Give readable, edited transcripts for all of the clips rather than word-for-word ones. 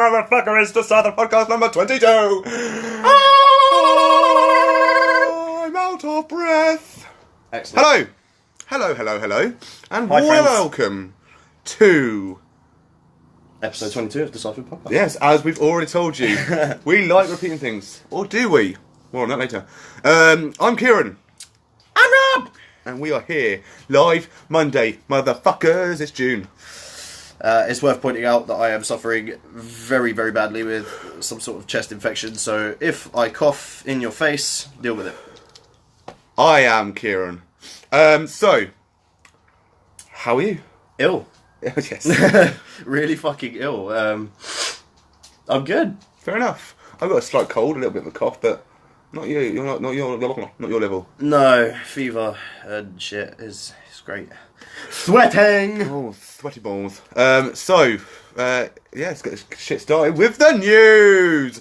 Motherfucker, it's the Southern Podcast number 22. I'm out of breath. Excellent. Hello. And Hi, friends. welcome to... Episode 22 of the Southern Podcast. Yes, as we've already told you, we like repeating things. Or do we? More on that later. I'm Kieran. I'm Rob! And we are here live Monday. Motherfuckers, it's June. It's worth pointing out that I am suffering very, very badly with some sort of chest infection, so if I cough in your face, deal with it. I am Kieran. So, how are you? Ill. Yes. Really fucking ill. I'm good. Fair enough. I've got a slight cold, a little bit of a cough, but not you. You're not your level. No, fever and shit is great. Sweating! Oh, sweaty balls. Let's get this shit started with the news.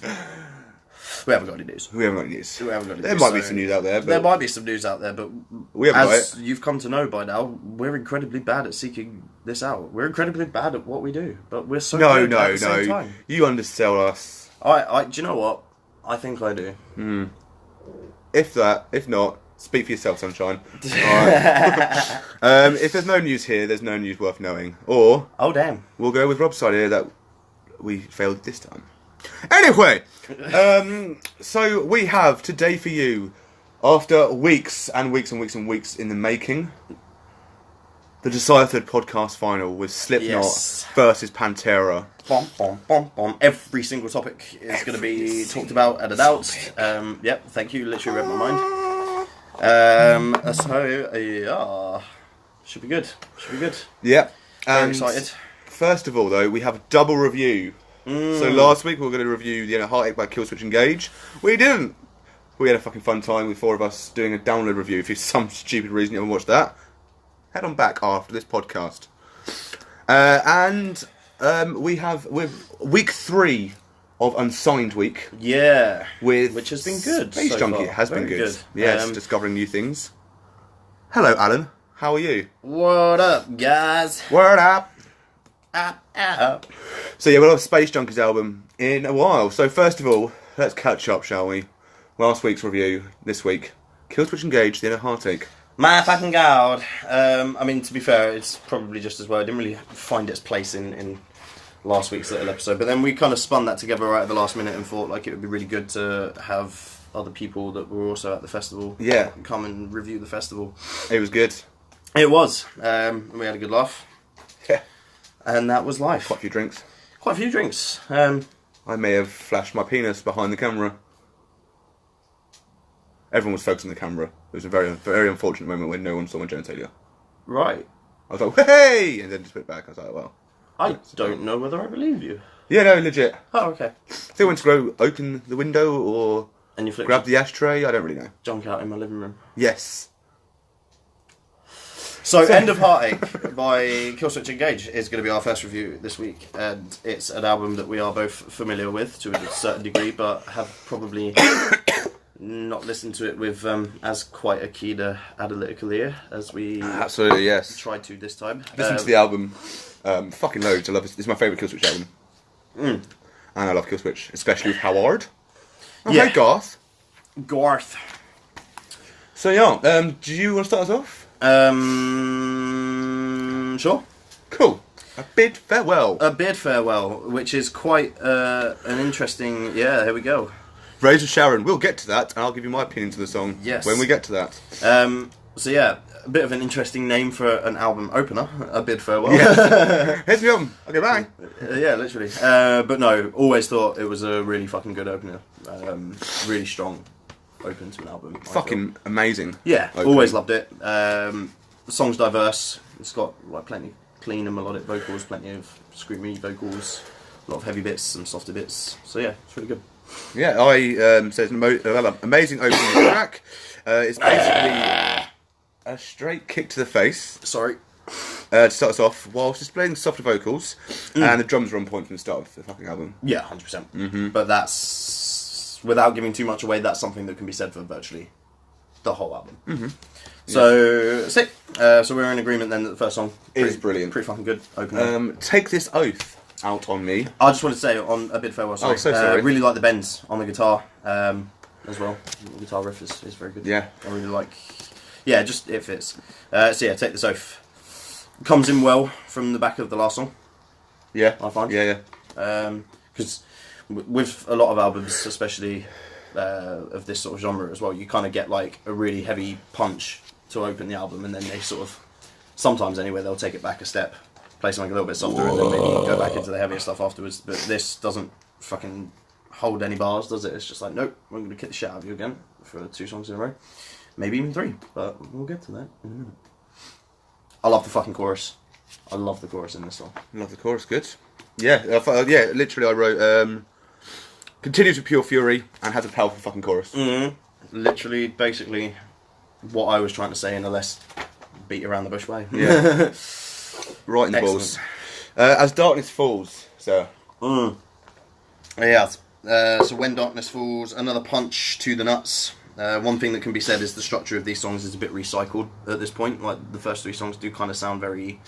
We haven't got any news. We haven't got any news. There news, might be some news out there, but there might be some news out there, but we haven't got as it. you've come to know by now, we're incredibly bad at seeking this out. We're incredibly bad at what we do, but we're so good at the same time. You undersell us. Do you know what? I think I do. If not, speak for yourself, sunshine. Alright. If there's no news here, there's no news worth knowing. Or Oh damn! we'll go with Rob's side here that we failed this time. Anyway, so we have today for you, after weeks and weeks and weeks and weeks in the making, the Deciphered podcast final with Slipknot versus Pantera. Bom, bom, bom, bom. Every single topic is going to be talked about and announced. Yep, thank you. Literally read my mind. Should be good. Yeah. Very And excited. first of all, though, we have a double review. So last week we were going to review the Heartache by Killswitch Engage. We didn't. We had a fucking fun time with four of us doing a download review. If for some stupid reason you haven't watched that, head on back after this podcast. We have with week 3 of Unsigned Week. Yeah, With which has been good. Space so Junkie. far. It has been Very good. Yes, discovering new things. Hello, Alan. How are you? What up, guys? Word up. Up. So yeah, we'll have Space Junkies album in a while. So first of all, let's catch up, shall we? Last week's review, this week. Killswitch Engage, The Inner Heartache. My fucking god. I mean, to be fair, it's probably just as well. I didn't really find its place in last week's little episode, but then we kind of spun that together right at the last minute and thought like it would be really good to have other people that were also at the festival come and review the festival. It was good. It was. And we had a good laugh. Yeah. And that was life. Quite a few drinks. Quite a few drinks. I may have flashed my penis behind the camera. Everyone was focused on the camera. It was a very, very unfortunate moment when no one saw my genitalia. Right. I was like, hey! And then just put it back. I was like, well. I don't know whether I believe you. Yeah, no, legit. Oh, okay. If they went to go open the window or And you flipped grab the ashtray, I don't really know. junk out in my living room. Yes. So, End of Heartache by Killswitch Engage is going to be our first review this week, and it's an album that we are both familiar with to a certain degree, but have probably not listened to it with as quite a keen analytical ear as we Absolutely, yes. tried to this time. Listen to the album fucking loads. I love it. This is my favourite Killswitch album. And I love Killswitch, especially with Howard. Oh, Yeah. hey, Garth. Garth. So, yeah, do you want to start us off? Sure. Cool. A bid farewell. A Bid Farewell, which is quite an interesting... Yeah, here we go. Razor Sharon. We'll get to that, and I'll give you my opinion to the song Yes. when we get to that. So yeah, a bit of an interesting name for an album opener, A Bid Farewell. Yeah. Here's the album. Okay, bye. Yeah, literally. But no, always thought it was a really fucking good opener. Really strong open to an album. I Fucking amazing. feel. Yeah, opening. always loved it. The song's diverse. It's got like plenty of clean and melodic vocals, plenty of screamy vocals, a lot of heavy bits, some softer bits. So yeah, it's really good. Yeah, so it's an amazing opening track. It's basically a straight kick to the face. Sorry. To start us off, whilst displaying softer vocals, and the drums are on point from the start of the fucking album. Yeah, 100%. But that's, without giving too much away, that's something that can be said for virtually the whole album. So sick. So we're in agreement then that the first song is brilliant. Pretty fucking good. Opening. Take This Oath out on me. I just want to say on a bit farewell. Sorry. Oh, so sorry. Really like the bends on the guitar as well. The guitar riff is very good. Yeah. I really like. Yeah, just it fits. So yeah, Take This Oath comes in well from the back of the last song. Yeah. I find. Yeah. Because with a lot of albums, especially of this sort of genre as well, you kind of get like a really heavy punch to open the album, and then they sort of, sometimes anyway, they'll take it back a step, play something a little bit softer, and then maybe go back into the heavier stuff afterwards. But this doesn't fucking hold any bars, does it? It's just like, nope, we're going to kick the shit out of you again for 2 songs in a row. Maybe even 3, but we'll get to that in a minute. I love the fucking chorus. I love the chorus in this song. Love the chorus, good. Yeah, literally I wrote, continues with pure fury and has a powerful fucking chorus. Literally, basically, what I was trying to say in a less beat around the bush way. Yeah. Right in the balls. As Darkness Falls, so. Yeah, so When Darkness Falls, another punch to the nuts. One thing that can be said is the structure of these songs is a bit recycled at this point. Like, the first 3 songs do kind of sound very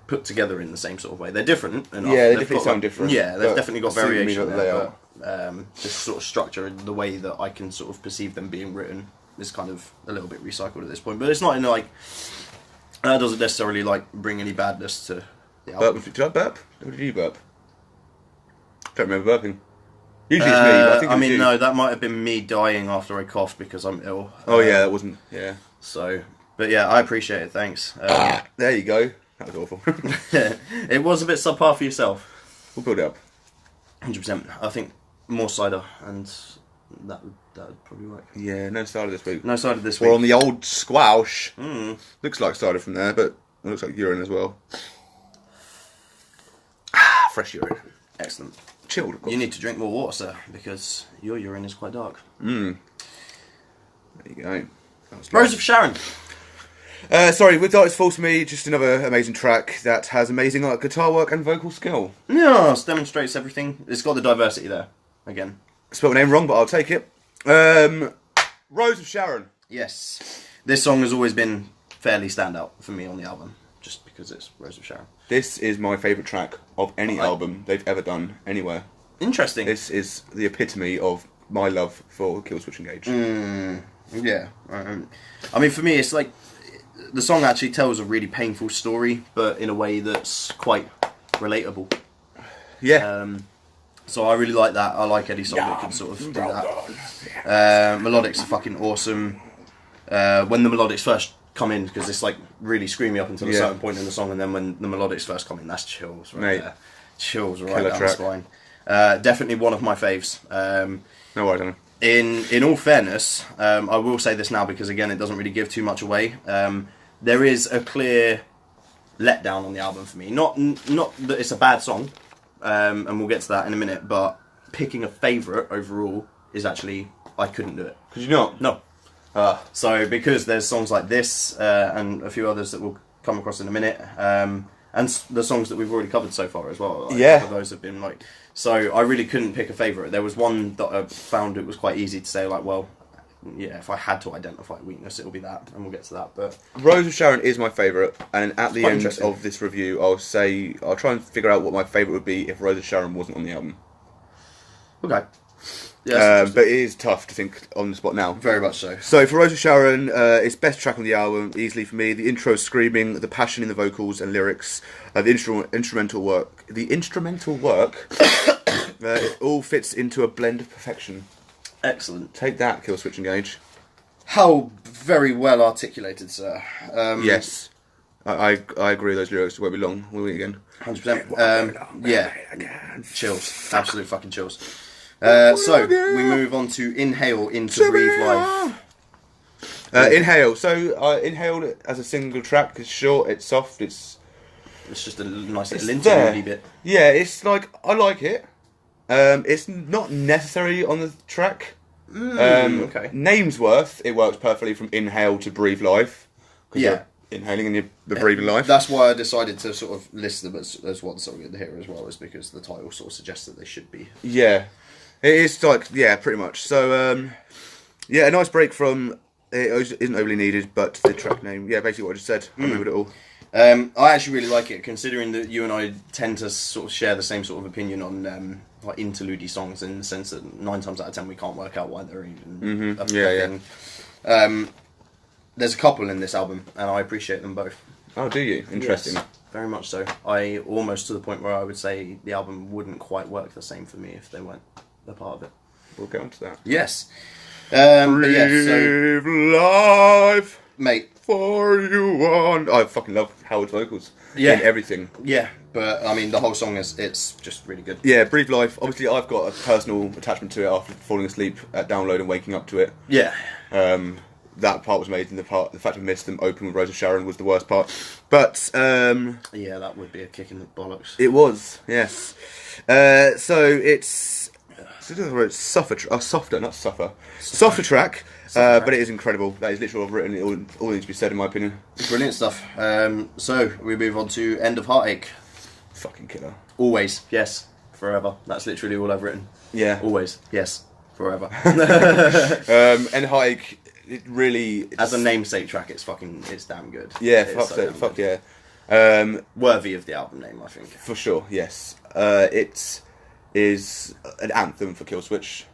put together in the same sort of way. They're different enough. Yeah, they definitely sound different. Yeah, they've definitely got variation they there. But, this sort of structure and the way that I can sort of perceive them being written is kind of a little bit recycled at this point. But it's not in like, that doesn't necessarily like bring any badness to the album. Did I burp? Or did you burp? Don't remember burping. Usually it's me, but I think it was you. No, that might have been me dying after I coughed because I'm ill. Oh yeah, that wasn't, yeah. So, but yeah, I appreciate it, thanks. There you go. That was awful. It was a bit subpar for yourself. We'll build it up. 100%. I think more cider, and that would probably work. Yeah, no cider this week. No cider this week. We're on the old squash. Looks like cider from there, but it looks like urine as well. Fresh urine. Excellent. Chilled, of course. You need to drink more water, sir, because your urine is quite dark. There you go. Rose of Sharon. Sorry, with Darkness Falls to me, just another amazing track that has amazing guitar work and vocal skill. Yes, demonstrates everything. It's got the diversity there, again. Spelled my name wrong, but I'll take it. Rose of Sharon. Yes. This song has always been fairly standout for me on the album, just because it's Rose of Sharon. This is my favourite track of any album they've ever done anywhere. Interesting. This is the epitome of my love for Killswitch Engage. Yeah. I mean, for me, it's like, the song actually tells a really painful story, but in a way that's quite relatable. Yeah. So I really like that. I like any song that can sort of do that. Melodics are fucking awesome. When the melodics first come in, because it's like really screamy up until a certain point in the song, and then when the melodics first come in, that's chills right there. Chills right down the spine. Definitely one of my faves. No worries, Anna. In all fairness, I will say this now because again it doesn't really give too much away. There is a clear letdown on the album for me. Not that it's a bad song, and we'll get to that in a minute. But picking a favourite overall is actually, I couldn't do it. Could you not? No. So because there's songs like this and a few others that we'll come across in a minute, and the songs that we've already covered so far as well. Like, those have been like. So I really couldn't pick a favourite. There was one that I found it was quite easy to say, like, well, yeah, if I had to identify a weakness, it'll be that, and we'll get to that. But Rose of Sharon is my favourite, and at the end of this review, I'll try and figure out what my favourite would be if Rose of Sharon wasn't on the album. Okay. Yeah, but it is tough to think on the spot now. Very much so. So for Rose of Sharon, it's best track on the album, easily for me. The intro screaming, the passion in the vocals and lyrics, the instrumental work. It all fits into a blend of perfection. Excellent. Take that, Killswitch Engage. How very well articulated, sir. Yes. I agree those lyrics won't be long, will we again? 100%. Yeah. Chills. Absolute fucking chills. So, we move on to Inhale into Breathe Life. Inhale. So, I inhaled as a single track. It's short, it's soft, it's just a nice little interlude bit. Yeah, it's like, I like it. It's not necessary on the track. Okay. Namesworth, it works perfectly from Inhale to Breathe Life. Yeah. Inhaling and you're breathing life. That's why I decided to sort of list them as one song in here as well, is because the title sort of suggests that they should be. Yeah. It is like, yeah, pretty much. So, a nice break from isn't overly needed, but the track name, yeah, basically what I just said. I remembered it all. I actually really like it, considering that you and I tend to sort of share the same sort of opinion on like interlude songs, in the sense that 9 times out of 10 we can't work out why they're even a thing. There's a couple in this album, and I appreciate them both. Oh, do you? Interesting. Yes, very much so. I almost to the point where I would say the album wouldn't quite work the same for me if they weren't a part of it. We'll get on to that. Yes. Breathe life, mate. For you on. I fucking love Howard's vocals. Yeah. In everything. Yeah, but I mean, the whole song it's just really good. Yeah, Breathe Life. Obviously, I've got a personal attachment to it after falling asleep at download and waking up to it. Yeah. That part was amazing. The fact of Missed Them open with Rose of Sharon was the worst part. But yeah, that would be a kick in the bollocks. It was, yes. So it's softer track. But it is incredible. That is literally what I've written. All needs to be said, in my opinion. Brilliant stuff. So we move on to End of Heartache. Fucking killer. Always, yes, forever. That's literally all I've written. Yeah. Always, yes, forever. End of Heartache, it really... As a namesake track, it's damn good. Yeah, fuck yeah. Worthy of the album name, I think. For sure, yes. It is an anthem for Killswitch.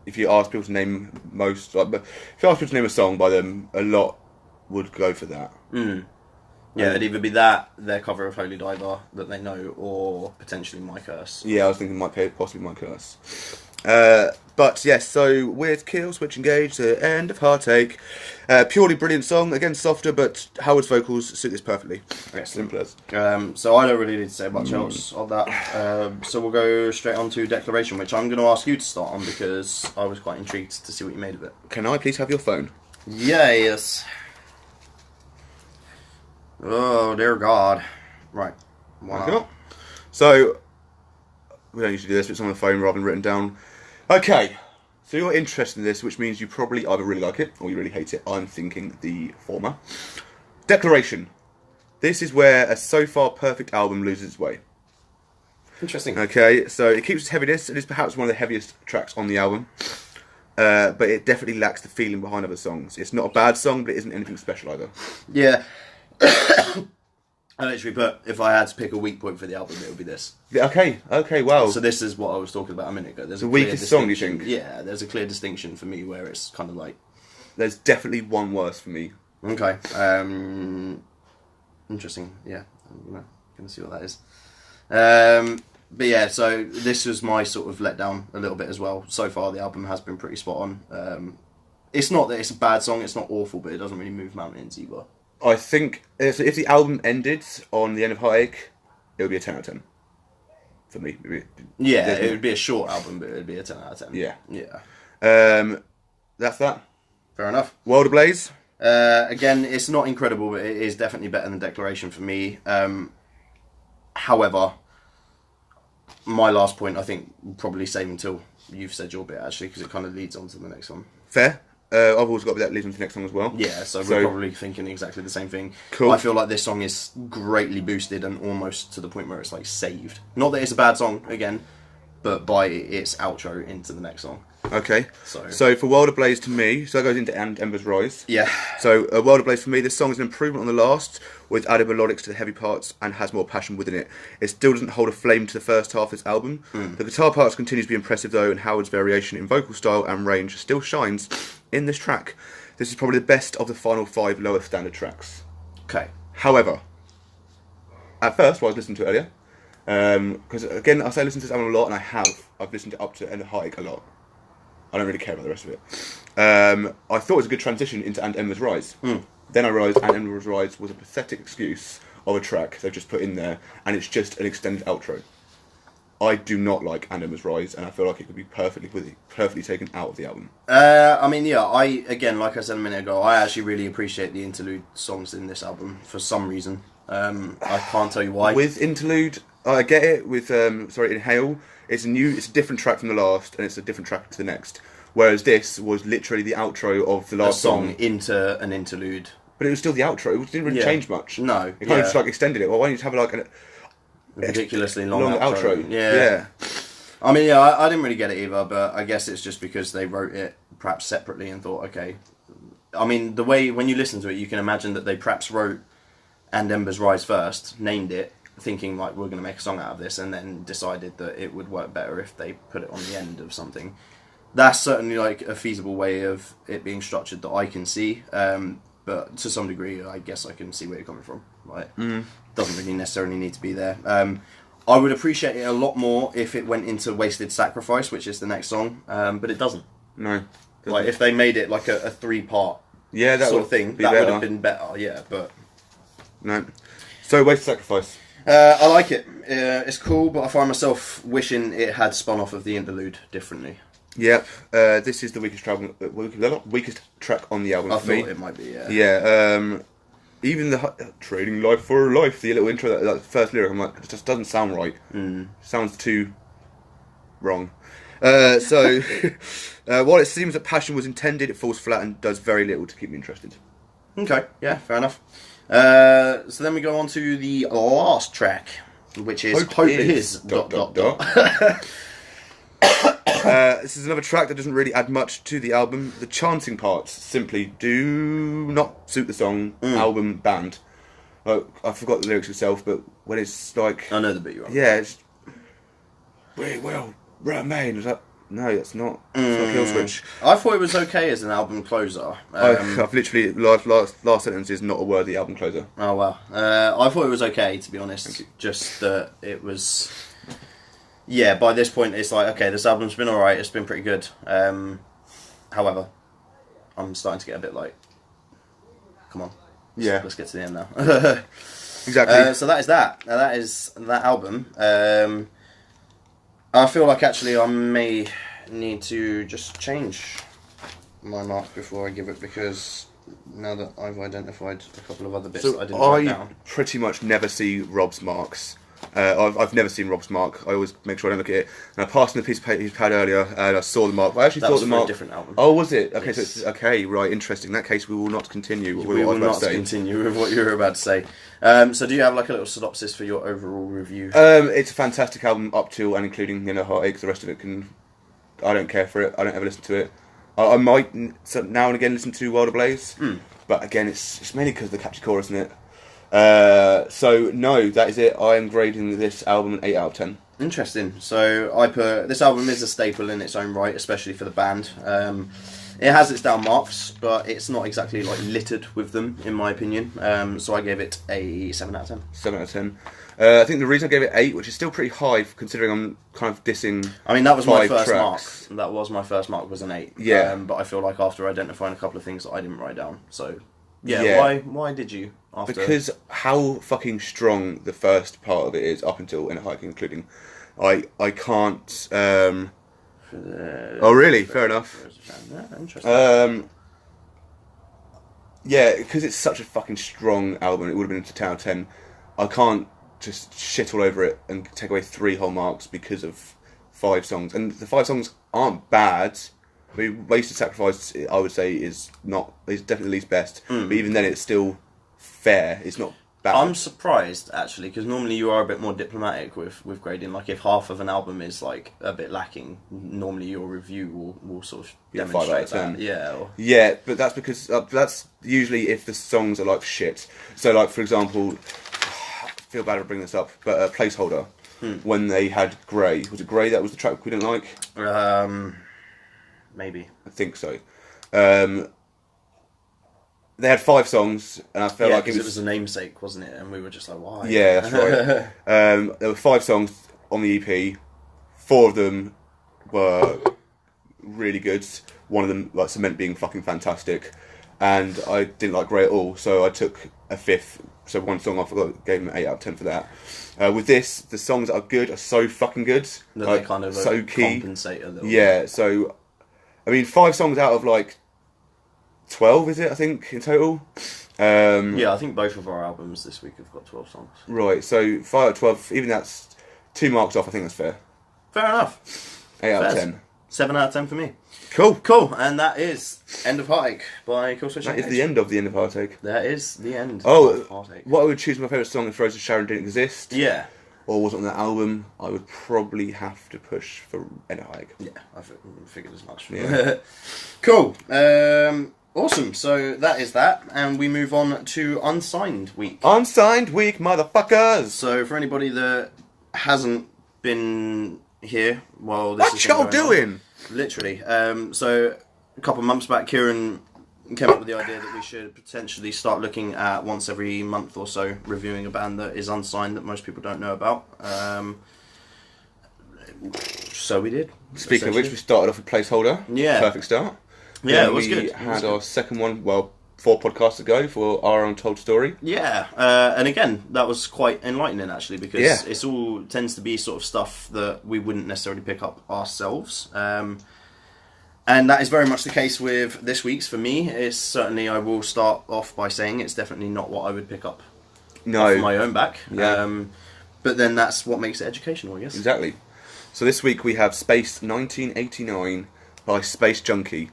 If you ask people to name if you ask people to name a song by them, a lot would go for that. Yeah, it'd either be that, their cover of Holy Diver that they know, or potentially My Curse. Yeah, I was thinking possibly My Curse. But yes, so with Killswitch Engage, the End of Heartache, purely brilliant song. Again, softer, but Howard's vocals suit this perfectly. Simple as. So I don't really need to say much else on that. So we'll go straight on to Declaration, which I'm going to ask you to start on because I was quite intrigued to see what you made of it. Can I please have your phone? Yes. Oh dear God. Right. Wow. So we don't usually do this, but it's on the phone rather than written down. Okay, so you're interested in this, which means you probably either really like it or you really hate it. I'm thinking the former. Declaration. This is where a so far perfect album loses its way. Interesting. Okay, so it keeps its heaviness. It is perhaps one of the heaviest tracks on the album. But it definitely lacks the feeling behind other songs. It's not a bad song, but it isn't anything special either. Yeah. I literally put, if I had to pick a weak point for the album, it would be this. Okay, wow. So this is what I was talking about a minute ago. There's the weakest song, you think? Yeah, there's a clear distinction for me where it's kind of like... There's definitely one worse for me. Okay. Interesting. Yeah, I'm gonna see what that is. But yeah, so this was my sort of letdown a little bit as well. So far, the album has been pretty spot on. It's not that it's a bad song, it's not awful, but it doesn't really move mountains either. I think if the album ended on the End of Heartache, it would be a 10 out of 10 for me. It would be a short album, but it would be a 10 out of 10. Yeah. That's that. Fair enough. World Ablaze. Again, it's not incredible, but it is definitely better than Declaration for me. However, my last point, I think, we'll probably save until you've said your bit, actually, because it kind of leads on to the next one. Fair. I've always got to be that leads on to the next song as well. Yeah, so we're probably thinking exactly the same thing. Cool. I feel like this song is greatly boosted and almost to the point where it's like saved. Not that it's a bad song, again, but by its outro into the next song. Okay. So for World Ablaze to me, so that goes into Ember's Rise. Yeah. So World Ablaze for me, this song is an improvement on the last, with added melodics to the heavy parts and has more passion within it. It still doesn't hold a flame to the first half of this album. The guitar parts continue to be impressive though, and Howard's variation in vocal style and range still shines in this track. This is probably the best of the final 5 lower standard tracks. Okay. However, at first, while I was listening to it earlier, because again, I say I listen to this album a lot, and I've listened to up to End of Heartache a lot. I don't really care about the rest of it. I thought it was a good transition into And Ember's Rise. Then I realised And Ember's Rise was a pathetic excuse of a track they've just put in there, and it's just an extended outro. I do not like And Ember's Rise, and I feel like it could be perfectly taken out of the album. I mean, yeah, again, like I said a minute ago, I actually really appreciate the interlude songs in this album for some reason. I can't tell you why. With interlude, I get it. With Inhale, it's a different track from the last, and it's a different track to the next. Whereas this was literally the outro of the last song into an interlude. But it was still the outro. It didn't really change much. No, it kind of just like extended it. Well, why don't you just have like a ridiculously long outro? Yeah. I mean, yeah, I didn't really get it either, but I guess it's just because they wrote it perhaps separately and thought, okay, I mean, the way when you listen to it, you can imagine that they perhaps wrote "And Embers Rise" first, named it, thinking like we're going to make a song out of this, and then decided that it would work better if they put it on the end of something. That's certainly like a feasible way of it being structured that I can see. But to some degree, I guess I can see where you're coming from. Right? Doesn't really necessarily need to be there. I would appreciate it a lot more if it went into "Wasted Sacrifice," which is the next song, but it doesn't. No. Like if they made it like a 3-part Yeah, that sort would of thing, be that would better. have been better. Yeah, but No. So, Wasted Sacrifice. I like it. It's cool, but I find myself wishing it had spun off of the interlude differently. Yep. This is the weakest track on the album I for me. thought it might be. Yeah. Yeah. Even the trading life for life, the little intro, that first lyric, I'm like, it just doesn't sound right. Sounds too wrong. So, while it seems that passion was intended, it falls flat and does very little to keep me interested. Okay. Yeah. Fair enough. So then we go on to the last track, which is Hope Is... This is another track that doesn't really add much to the album. The chanting parts simply do not suit the song, album, band. I forgot the lyrics itself, but when it's like... I know the bit you're on. Yeah, it's... We will remain. It's like, no, that's not. It's not Kill Switch. I thought it was okay as an album closer. I've literally... Last sentence is not a worthy album closer. Oh, wow. I thought it was okay, to be honest. Just that it was... Yeah, by this point, it's like, okay, this album's been alright, it's been pretty good. However, I'm starting to get a bit like, come on. Yeah. Let's get to the end now. Exactly. So that is that. That is that album. I feel like actually I may need to just change my mark before I give it, because now that I've identified a couple of other bits that I didn't write down. Pretty much never see Rob's marks. I've never seen Rob's mark. I always make sure I don't look at it. And I passed him the piece of paper he had earlier, and I saw the mark. I actually That thought was the for a mark. different album. Oh, was it? Okay, Yes. so it's, okay, right, interesting. In that case, we will not continue. We will not continue with what you were about to say. So do you have like a little synopsis for your overall review? It's a fantastic album up till and including Heartache. The rest of it I don't care for it. I don't ever listen to it. I might now and again listen to Wild Ablaze, but again, it's mainly because of the catchy chorus in it. So no, that is it. I am grading this album an 8 out of 10. Interesting. So I put this album is a staple in its own right, especially for the band. It has its down marks, but it's not exactly like littered with them, in my opinion. So I gave it a 7 out of 10. 7 out of 10. I think the reason I gave it 8, which is still pretty high considering I'm kind of dissing. I mean, that was my 5 first tracks. mark. That was my first mark, was an 8. Yeah. But I feel like after identifying a couple of things that I didn't write down, so yeah. Yeah. Why did you? After? Because how fucking strong the first part of it is up until Inner Hike, including. I can't. Oh really? Fair enough. Yeah, interesting. Yeah, because it's such a fucking strong album. It would have been a 10 out of 10. I can't just shit all over it and take away 3 whole marks because of 5 songs. And the 5 songs aren't bad. I mean, Wasted Sacrifice, I would say, is definitely the least best. But even then, it's still fair. It's not bad. I'm surprised, actually, because normally you are a bit more diplomatic with grading. Like, if half of an album is, like, a bit lacking, normally your review will sort of demonstrate 5 out of 10. that. Yeah. Yeah, but that's because that's usually if the songs are like shit. So, like for example, I feel bad to bring this up, but Placeholder, when they had Grey, was it Grey that was the track we didn't like? Maybe. I think so. They had 5 songs, and I felt like it was a namesake, wasn't it? And we were just like, why? Yeah, that's right. There were 5 songs on the EP. 4 of them were really good. One of them, like Cement, being fucking fantastic. And I didn't like Grey at all, so I took a 5th. So 1 song off, I gave them an 8 out of 10 for that. With this, the songs that are good are so fucking good. That like, they kind of so key. compensate a little. Yeah, so I mean, 5 songs out of like 12, is it? I think in total. Yeah, I think both of our albums this week have got 12 songs. Right, so 5 out of 12. Even that's 2 marks off. I think that's fair. Fair enough. 8 out of Fair. 10. 7 out of 10 for me. Cool. And that is End of Heartache by Killswitch That is Engage. the end of Heartache. That is the end Oh, of Heartache. what I would choose my favourite song if Rose of Sharon didn't exist, Yeah. or was it on that album, I would probably have to push for End of Heartache. Yeah, I figured as much. Yeah. Cool. Awesome. So that is that, and we move on to Unsigned Week. Unsigned week, motherfuckers. So for anybody that hasn't been here, well, this What is y'all doing? Literally. So a couple of months back, Kieran came up with the idea that we should potentially start looking at once every month or so reviewing a band that is unsigned that most people don't know about. So we did. Speaking of which, we started off with Placeholder. Yeah. Perfect start. Yeah, Then it was we good. It had was our good. second one, 4 podcasts ago for Our Untold Story. Yeah, and again, that was quite enlightening actually, because Yeah. it's all tends to be sort of stuff that we wouldn't necessarily pick up ourselves. And that is very much the case with this week's for me. It's certainly, I will start off by saying it's definitely not what I would pick up No. off my own back. Yeah. But then that's what makes it educational, I guess. Exactly. So this week we have Space 1989 by Space Junkie.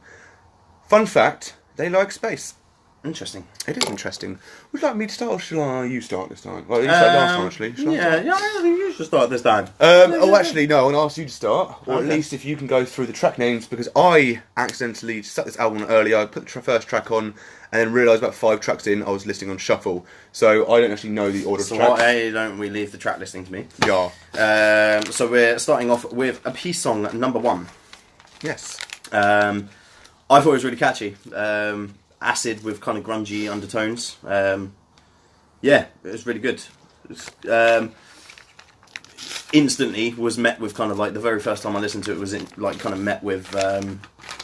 Fun fact, they like space. Interesting. It is interesting. Would you like me to start or shall you start this time? Well, you started last time actually. Shall I start? Yeah, I think you should start this time. Actually, no, I want to ask you to start. Or at Okay. least if you can go through the track names, because I accidentally set this album on earlier. I put the first track on and then realised about 5 tracks in I was listening on shuffle. So I don't actually know the order So of tracks. why don't we leave the track listing to me? Yeah. So we're starting off with a peace song number 1. Yes. I thought it was really catchy. Acid with kind of grungy undertones. Yeah, it was really good. Instantly was met with kind of like the very first time I listened to it was kind of met with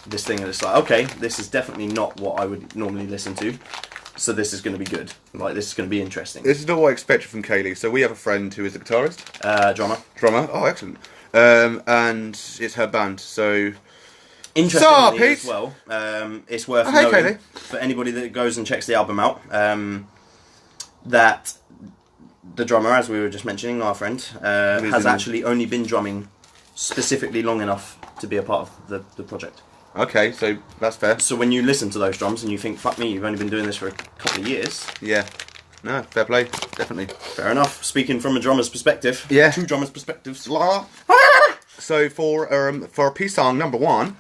this thing, and it's like, okay, this is definitely not what I would normally listen to. So this is going to be good. Like, this is going to be interesting. This is not what I expected from Kaylee. So we have a friend who is a guitarist, drummer. Oh, excellent. And it's her band. So Interestingly Pete? as well, it's worth Oh, hey, knowing Kaylee. for anybody that goes and checks the album out, that the drummer, as we were just mentioning, our friend, has actually only been drumming specifically long enough to be a part of the project. okay, so that's fair. So when you listen to those drums and you think, fuck me, you've only been doing this for a couple of years, Yeah. No, fair play. Definitely. fair enough. Speaking from a drummer's perspective, Yeah. 2 drummers' perspectives. So for a peace song number 1,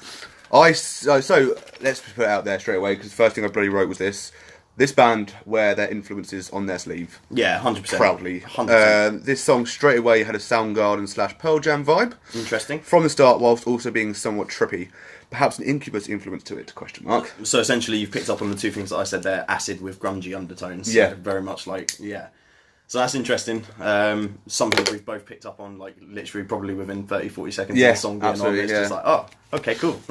so let's put it out there straight away, because the first thing I bloody wrote was this band wear their influences on their sleeve Yeah, 100%. proudly. 100%. This song straight away had a Soundgarden / Pearl Jam vibe Interesting. from the start, whilst also being somewhat trippy. Perhaps an Incubus influence to it? Question mark. So essentially, you've picked up on the 2 things that I said there: acid with grungy undertones. Yeah. So very much like, yeah. So that's interesting. Something we've both picked up on, like literally probably within 30-40 seconds Yeah, of the song being on. absolutely, It's yeah. just like, oh, okay, cool.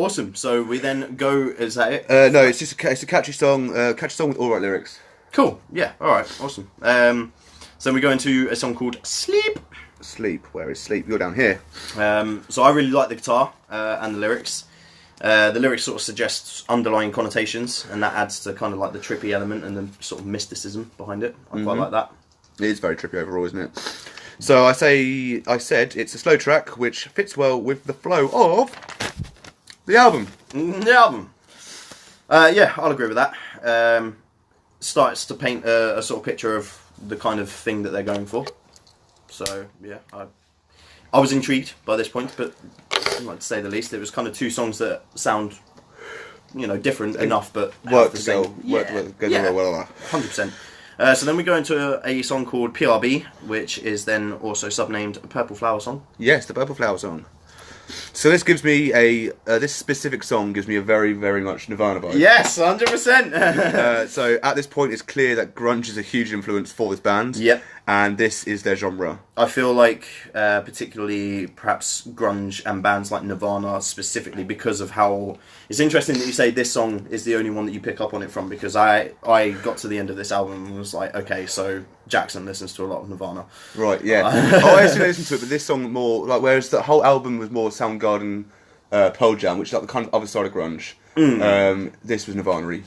Awesome. So we then go. Is that it? No, it's just it's a catchy song with all right lyrics. Cool. Yeah. All right. Awesome. So we go into a song called "Sleep." Sleep, where is sleep? You're down here. So I really like the guitar and the lyrics. The lyrics sort of suggest underlying connotations, and that adds to kind of like the trippy element and the sort of mysticism behind it. I quite like that. It is very trippy overall, isn't it? So I said it's a slow track which fits well with the flow of the album. The album. Yeah, I'll agree with that. Starts to paint a sort of picture of the kind of thing that they're going for. So, yeah, I was intrigued by this point, but like to say the least, it was kind of 2 songs that sound, different enough, but Work have the together, same. work together well. 100%. So then we go into a song called PRB, which is then also subnamed Purple Flower Song. Yes, the Purple Flower song. So this gives me this specific song gives me a very, very much Nirvana vibe. Yes, 100%. So at this point, it's clear that grunge is a huge influence for this band. Yep. And this is their genre. I feel like, particularly perhaps grunge and bands like Nirvana specifically, because of how it's interesting that you say this song is the only one that you pick up on it from, because I got to the end of this album and was like, okay, so Jackson listens to a lot of Nirvana. Right, yeah. I actually listened to it, but this song more like, whereas the whole album was more Soundgarden, Pearl Jam, which is like the kind of other side of grunge. This was Nirvana-y.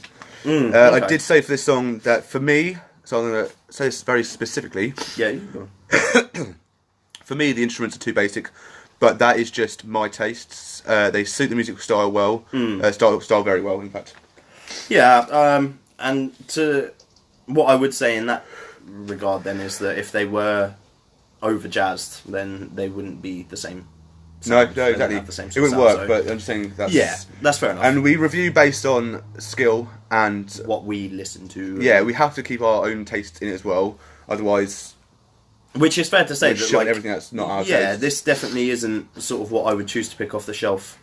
Okay. I did say for this song that for me, so I'm going to say this very specifically. Yeah, you go. For me, the instruments are too basic, but that is just my tastes. They suit the musical style well, style very well, in fact. Yeah, and to what I would say in that regard then is that if they were over jazzed, then they wouldn't be the same No, They don't exactly. have the same It sort of wouldn't sound, work, so- but I'm just saying that's... Yeah, that's fair enough. And we review based on skill, and what we listen to. yeah, we have to keep our own taste in it as well. Otherwise, Which is fair to say we're that, shooting like, everything that's not our yeah, taste. this definitely isn't sort of what I would choose to pick off the shelf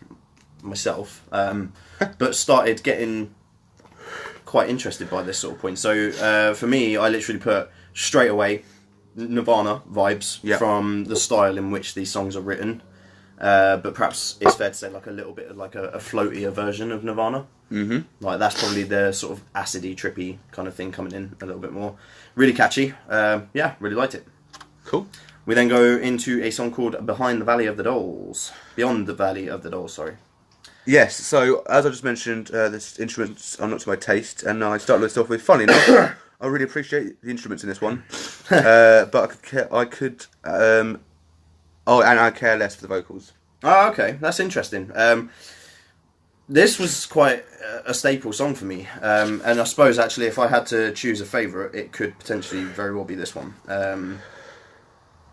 myself. But started getting quite interested by this sort of point. So for me, I literally put straight away Nirvana vibes Yeah. from the style in which these songs are written. But perhaps it's fair to say like a little bit of like a floatier version of Nirvana. Mm-hmm. Like that's probably the sort of acidy, trippy kind of thing coming in a little bit more. Really catchy. Yeah, really liked it. Cool. We then go into a song called Behind the Valley of the Dolls. Beyond the Valley of the Dolls, sorry. Yes, so as I just mentioned, the instruments are not to my taste, and I started this off with, funny enough, I really appreciate the instruments in this one, but I could and I care less for the vocals. Oh, okay, that's interesting. This was quite a staple song for me, and I suppose actually if I had to choose a favourite, it could potentially very well be this one.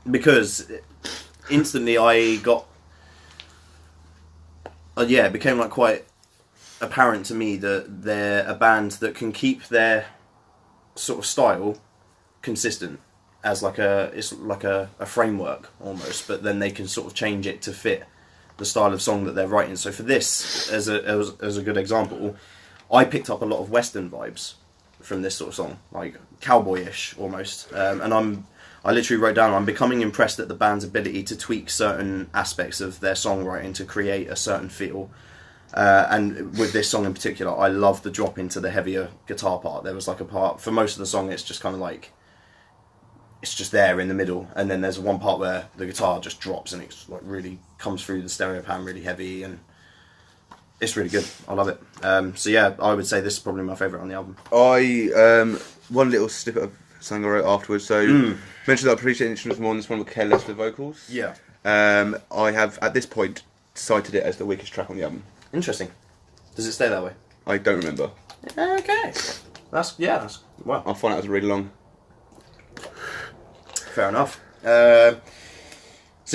Because instantly I got... yeah, it became like quite apparent to me that they're a band that can keep their sort of style consistent as like it's like a framework almost, but then they can sort of change it to fit the style of song that they're writing. So for this, as a good example, I picked up a lot of Western vibes from this sort of song, like cowboyish almost, and I literally wrote down, I'm becoming impressed at the band's ability to tweak certain aspects of their songwriting to create a certain feel. And with this song in particular, I love the drop into the heavier guitar part. There was like a part, for most of the song, it's just kind of like, it's just there in the middle. And then there's one part where the guitar just drops and it's like really comes through the stereo pan really heavy, and it's really good. I love it. So yeah, I would say this is probably my favourite on the album. One little snippet of something I wrote afterwards, so mentioned that I appreciate the instruments more on this one, but care less for the vocals. Yeah. I have, at this point, cited it as the weakest track on the album. Interesting. Does it stay that way? I don't remember. Okay. That's wow. I'll find out as I read along. Fair enough. So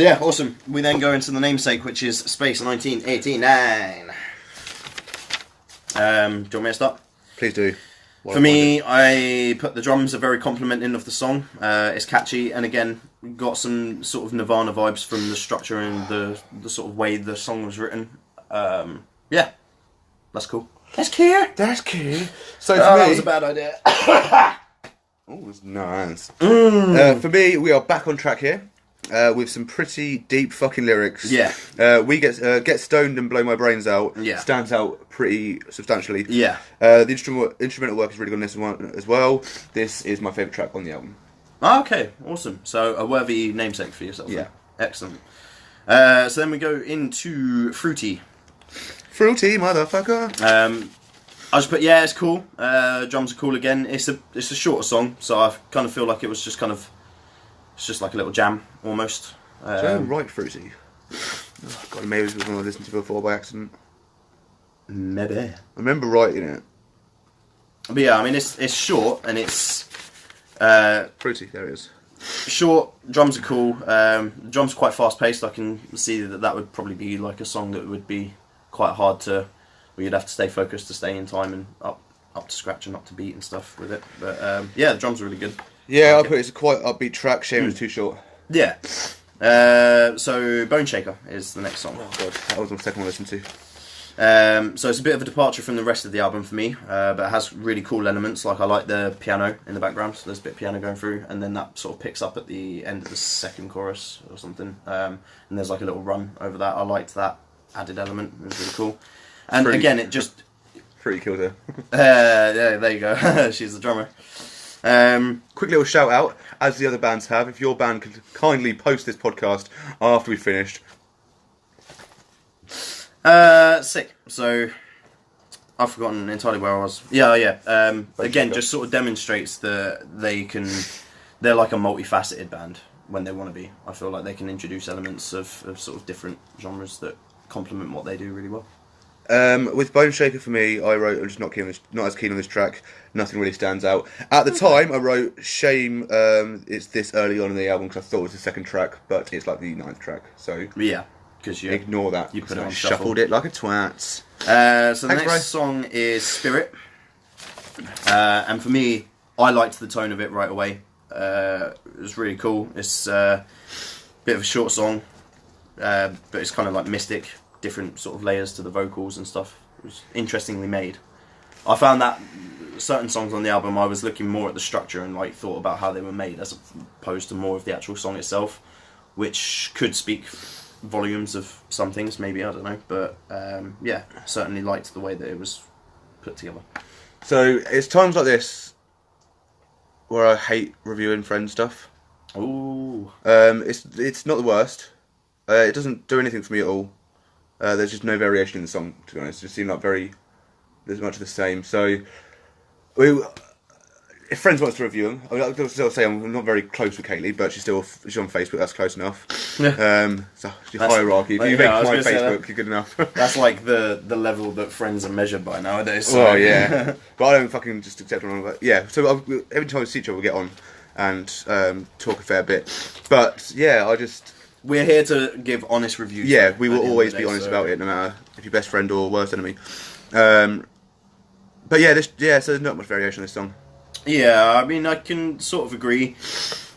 yeah, awesome. We then go into the namesake, which is Space 1989. Do you want me to start? Please do. For me, I put the drums are very complimenting of the song. It's catchy, and again, got some sort of Nirvana vibes from the structure and the sort of way the song was written. Yeah, that's cool. That's clear. That's cool. So for That me, was a bad idea. oh, it's nice. For me, we are back on track here. With some pretty deep fucking lyrics. Yeah. We get stoned and blow my brains out. Yeah. Stands out pretty substantially. Yeah. The instrumental work is really good on this one as well. This is my favourite track on the album. Okay, awesome. So a worthy namesake for yourself. Yeah. Then. Excellent. So then we go into Fruity. Fruity motherfucker. I just put, yeah, it's cool. Drums are cool again. It's a shorter song, so I kind of feel like it was just kind of, it's just like a little jam almost. Do you know right, Fruity? Oh, God, maybe it was one I listened to before by accident. Maybe. I remember writing it. But yeah, I mean it's short and it's Fruity, there it is. short. Drums are cool. Drums are quite fast paced. I can see that would probably be like a song that would be quite hard to, where you'd have to stay focused to stay in time and up to scratch and up to beat and stuff with it. But yeah, the drums are really good. Yeah, Like I put it's a quite upbeat track. Shame it was too short. Yeah. So Bone Shaker is the next song. Oh God, that was the second one I listened to. So it's a bit of a departure from the rest of the album for me, but it has really cool elements. Like I like the piano in the background, so there's a bit of piano going through, and then that sort of picks up at the end of the second chorus or something. And there's like a little run over that. I liked that added element. It was really cool. And Pretty- again, it just Pretty killed her. yeah, there you go. She's the drummer. Quick little shout out, as the other bands have. If your band could kindly post this podcast after we finished. Sick. So I've forgotten entirely where I was. Yeah. Again, just sort of demonstrates that they're like a multifaceted band when they want to be. I feel like they can introduce elements of sort of different genres that complement what they do really well. With Bone Shaker for me, I wrote, I'm just not as keen on this track. Nothing really stands out. At the time, I wrote, shame it's this early on in the album because I thought it was the second track, but it's like the 9th track. So Yeah. because you Ignore that. You put it I on shuffled it like a twat. So the Thanks, next bro. song is Spirit, and for me, I liked the tone of it right away. It was really cool. It's a bit of a short song, but it's kind of like mystic, different sort of layers to the vocals and stuff. It was interestingly made. I found that certain songs on the album, I was looking more at the structure and like thought about how they were made as opposed to more of the actual song itself, which could speak volumes of some things, maybe, I don't know, but yeah, certainly liked the way that it was put together. So it's times like this where I hate reviewing Friends stuff. Ooh. It's not the worst. It doesn't do anything for me at all. There's just no variation in the song, to be honest. It just seemed like there's much of the same. So if Friends wants to review them, I'll still say I'm not very close with Kaylee, but she's on Facebook. That's close enough. So it's a hierarchy. If you make my Facebook, you're good enough. That's like the level that Friends are measured by nowadays. So. Well, yeah, but I don't fucking just accept them. But yeah, so every time we see each other, we get on and talk a fair bit. But yeah, we're here to give honest reviews. Yeah, we will always be honest about it, no matter if you're best friend or worst enemy. But yeah, so there's not much variation in this song. Yeah, I mean, I can sort of agree.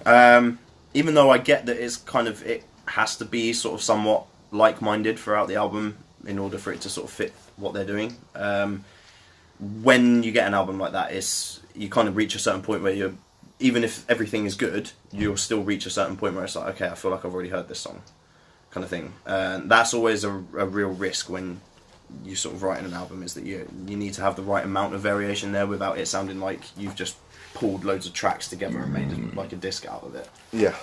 Even though I get that it has to be sort of somewhat like-minded throughout the album in order for it to sort of fit what they're doing. When you get an album like that, you kind of reach a certain point where even if everything is good, you'll still reach a certain point where it's like, okay, I feel like I've already heard this song, kind of thing. That's always a real risk when you sort of write an album, is that you need to have the right amount of variation there without it sounding like you've just pulled loads of tracks together and made like a disc out of it. Yeah.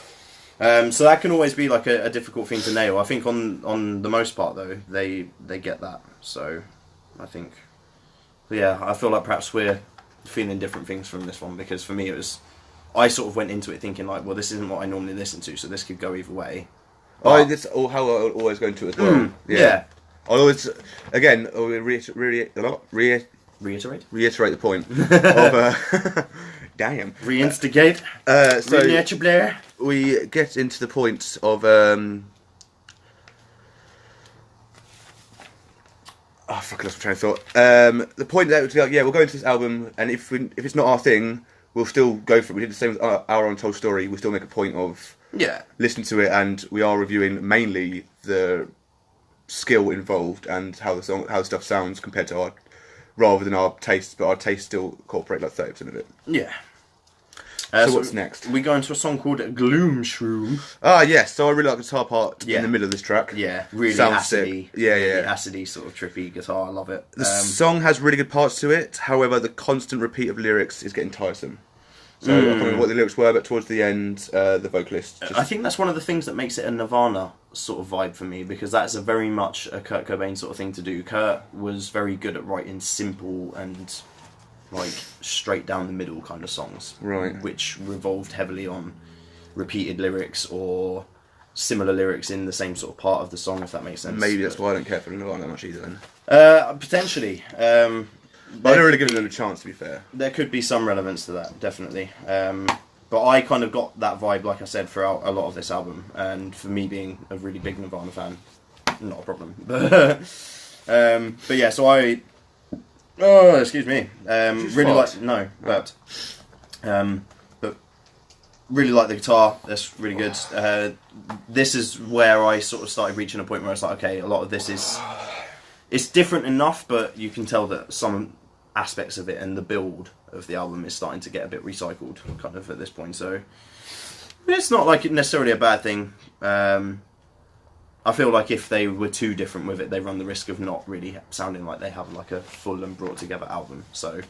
So that can always be like a difficult thing to nail. I think on the most part though, they get that. So I think, yeah, I feel like perhaps we're feeling different things from this one, because for me I sort of went into it thinking like, well, this isn't what I normally listen to, so this could go either way. That's how I always go into it as well. Yeah. I'll always, again, reiterate the point of, damn. Reinstigate. So Blair. we get into the point of, fuck, I lost my train of thought. The point that was like, yeah, we'll go into this album, and if it's not our thing, we'll still go for it. We did the same with our Untold Story. We still make a point of listening to it, and we are reviewing mainly the skill involved and how the stuff sounds compared to rather than our tastes, but our tastes still incorporate like 30% of it. Yeah. So what's next? We go into a song called Gloom Shroom. Yes. So I really like the guitar part in the middle of this track. Yeah, really sounds acidy. Sick. Yeah. Really acidy, sort of trippy guitar. I love it. The song has really good parts to it. However, the constant repeat of lyrics is getting tiresome. So I can't remember what the lyrics were, but towards the end, the vocalist. I think that's one of the things that makes it a Nirvana sort of vibe for me, because that's a very much a Kurt Cobain sort of thing to do. Kurt was very good at writing simple and like straight down the middle kind of songs, right? Which revolved heavily on repeated lyrics or similar lyrics in the same sort of part of the song, if that makes sense. Maybe that's why I don't care for Nirvana that much either. Then potentially. But I don't really give them a chance, to be fair. There could be some relevance to that, definitely. But I kind of got that vibe, like I said, throughout a lot of this album. And for me being a really big Nirvana fan, not a problem. But yeah, so I... Oh, excuse me. Really like... No, but really like the guitar. That's really good. This is where I sort of started reaching a point where I was like, okay, a lot of this is... It's different enough, but you can tell that some aspects of it and the build of the album is starting to get a bit recycled, kind of, at this point. So it's not like necessarily a bad thing. I feel like if they were too different with it, they run the risk of not really sounding like they have like a full and brought together album. So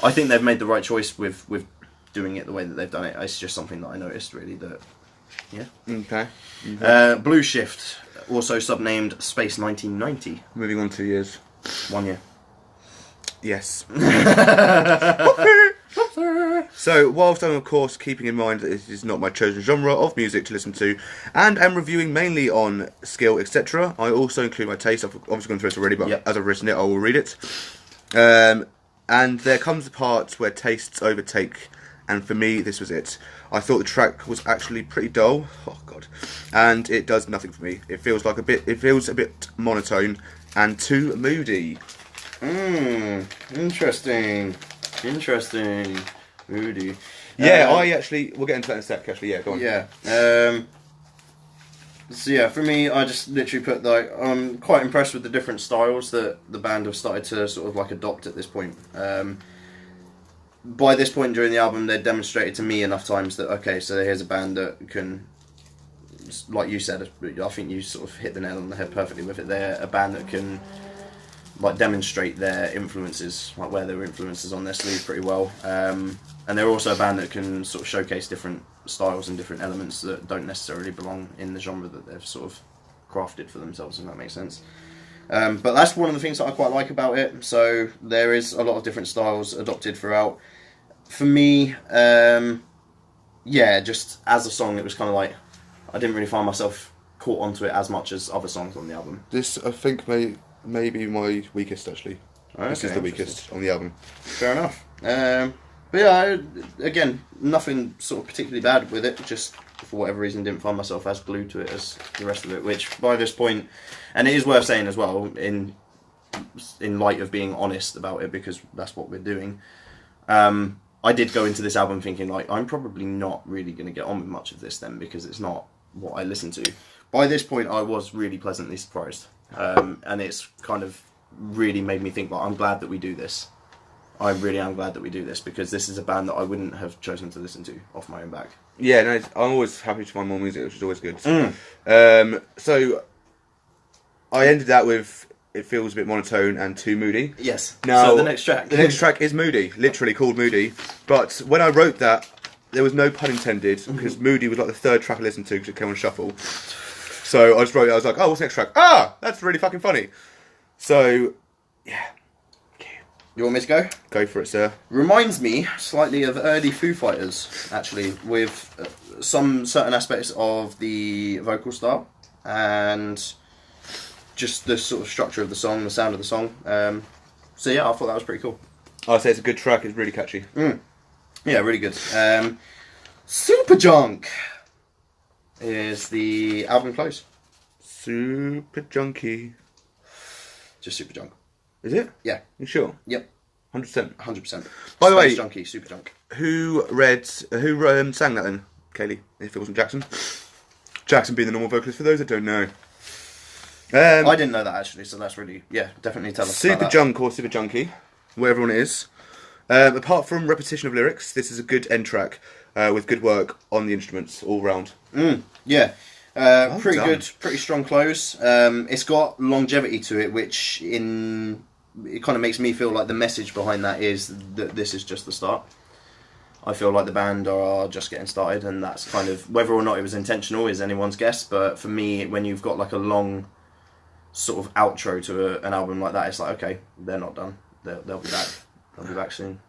I think they've made the right choice with doing it the way that they've done it. It's just something that I noticed, really, that, yeah. Okay. Blue Shift, also subnamed Space 1990. Moving on 2 years. 1 year. Yes. So, whilst I'm of course keeping in mind that this is not my chosen genre of music to listen to, and am reviewing mainly on skill, etc., I also include my taste. I've obviously gone through this already, but as I've written it, I will read it. And there comes the part where tastes overtake, and for me, this was it. I thought the track was actually pretty dull. Oh god, and it does nothing for me. It feels a bit monotone and too moody. Interesting. Moody. Yeah, we'll get into that in a sec. Actually, yeah, go on. Yeah. So yeah, for me, I just literally put like I'm quite impressed with the different styles that the band have started to sort of like adopt at this point. By this point during the album, they'd demonstrated to me enough times that okay, so here's a band that can, like you said, I think you sort of hit the nail on the head perfectly with it. They're a band that can like demonstrate their influences, like wear their influences on their sleeve pretty well. And they're also a band that can sort of showcase different styles and different elements that don't necessarily belong in the genre that they've sort of crafted for themselves, if that makes sense. But that's one of the things that I quite like about it. So there is a lot of different styles adopted throughout. For me, just as a song, it was kind of like I didn't really find myself caught onto it as much as other songs on the album. This, I think, may be my weakest actually. Okay, this is the weakest on the album. Fair enough. But yeah, again, nothing sort of particularly bad with it. Just for whatever reason, didn't find myself as glued to it as the rest of it. Which by this point, and it is worth saying as well, in light of being honest about it, because that's what we're doing. I did go into this album thinking like I'm probably not really going to get on with much of this then because it's not what I listen to. By this point, I was really pleasantly surprised, and it's kind of really made me think like I'm glad that we do this. I really am glad that we do this because this is a band that I wouldn't have chosen to listen to off my own back. Yeah, no, I'm always happy to find more music, which is always good. So I ended that with it feels a bit monotone and too moody. Yes. Now so the next track. The next track is Moody, literally called Moody. But when I wrote that, there was no pun intended because Moody was like the third track I listened to because it came on shuffle. So I just wrote it. I was like, oh, what's the next track? Ah, that's really fucking funny. So yeah. You want me to go? Go for it, sir. Reminds me slightly of early Foo Fighters, actually, with some certain aspects of the vocal style and just the sort of structure of the song, the sound of the song. So yeah, I thought that was pretty cool. I'd say it's a good track. It's really catchy. Yeah, really good. Superjunk is the album close. Super Junkie. Just Superjunk. Is it? Yeah. You sure? Yep. 100%. 100%. By the way, Space Junkie, Superjunk. Who sang that then? Kaylee, if it wasn't Jackson. Jackson being the normal vocalist for those that don't know. I didn't know that actually, so that's really, definitely tell us Super about that. Junk or Super Junkie, wherever it is. Apart from repetition of lyrics, this is a good end track with good work on the instruments all round. Yeah. Pretty done. good, pretty strong close. It's got longevity to it, which it kind of makes me feel like the message behind that is that this is just the start. I feel like the band are just getting started, and that's kind of whether or not it was intentional is anyone's guess. But for me, when you've got like a long sort of outro to an album like that, it's like okay, they're not done. They'll be back. They'll be back soon.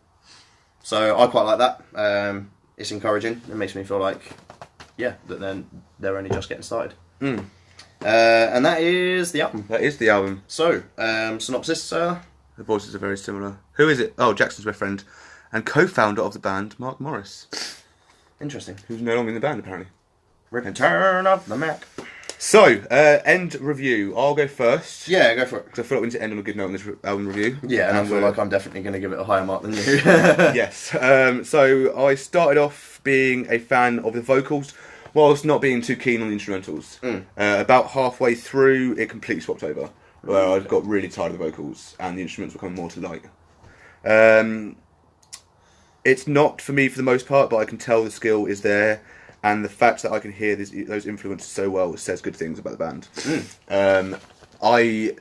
So I quite like that. It's encouraging. It makes me feel like that then they're only just getting started. And that is the album. That is the album. So, synopsis, The voices are very similar. Who is it? Oh, Jackson's best friend and co-founder of the band, Mark Morris. Interesting. Who's no longer in the band, apparently. Return of the Mac. So, end review. I'll go first. Yeah, go for it. Because I feel like we need to end on a good note on this album review. Yeah, and I feel like I'm definitely going to give it a higher mark than you. Yes. So, I started off being a fan of the vocals, whilst not being too keen on the instrumentals. About halfway through, it completely swapped over, where I got really tired of the vocals, and the instruments were coming more to light. It's not for me for the most part, but I can tell the skill is there, and the fact that I can hear those influences so well says good things about the band. I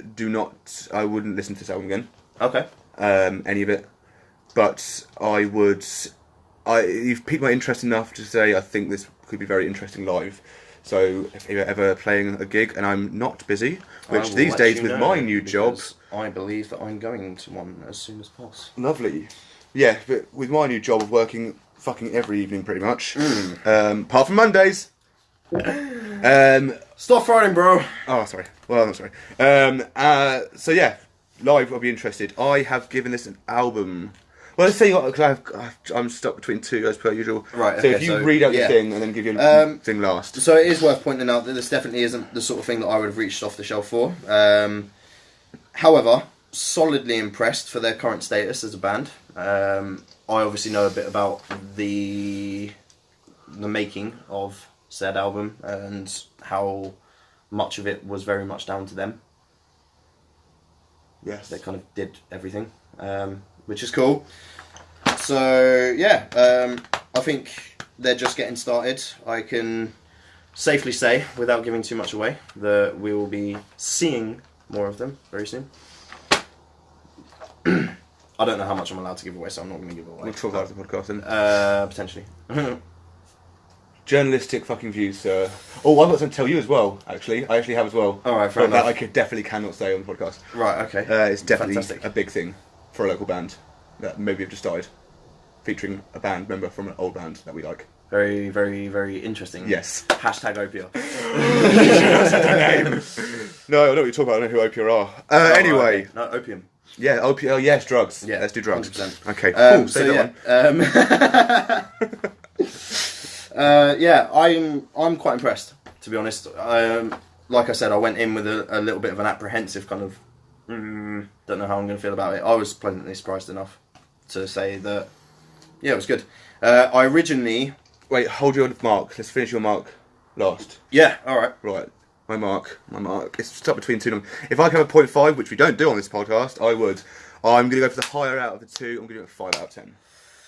wouldn't listen to this album again. Okay. Any of it, but I would. You've piqued my interest enough to say I think this could be very interesting live. So if you're ever playing a gig and I'm not busy, which these days with my new job, I believe that I'm going to one as soon as possible. Lovely. Yeah, but with my new job of working fucking every evening pretty much, apart from Mondays. Stop farting, bro. Oh, sorry. Well, I'm sorry. So yeah, live I'll be interested. I have given this an album. Well, let's say because I'm stuck between two as per usual. Right. So Okay, if you read out your thing and then give your thing last. So it is worth pointing out that this definitely isn't the sort of thing that I would have reached off the shelf for. However, solidly impressed for their current status as a band. I obviously know a bit about the making of said album and how much of it was very much down to them. Yes. They kind of did everything, which is cool. So yeah, I think they're just getting started. I can safely say, without giving too much away, that we will be seeing more of them very soon. I don't know how much I'm allowed to give away, so I'm not going to give it away. We'll talk about the podcast then. Potentially. Journalistic fucking views, sir. Oh, I've got something to tell you as well, actually. I actually have as well. Alright, fair But that enough. I definitely cannot say on the podcast. Right, okay. It's definitely Fantastic. a big thing for a local band that maybe have just started, featuring a band member from an old band that we like. Very, very, very interesting. Yes. Hashtag Opia. No, I know what you're talking about. I know who Opia are. Oh, anyway, right, okay. No, opium. yeah, Opia. Oh, yes, drugs. Yeah, Let's do drugs. 100%. Okay, cool. Say So that one. yeah, I'm quite impressed, to be honest. Like I said, I went in with a little bit of an apprehensive kind of, don't know how I'm going to feel about it. I was pleasantly surprised enough to say that, yeah, it was good. I originally... Wait, hold your mark. Let's finish your mark last. Yeah, alright. Right. My mark. It's stuck between two numbers. If I have a 0.5, which we don't do on this podcast, I would. I'm going to go for the higher out of the two. I'm going to do a 5 out of 10.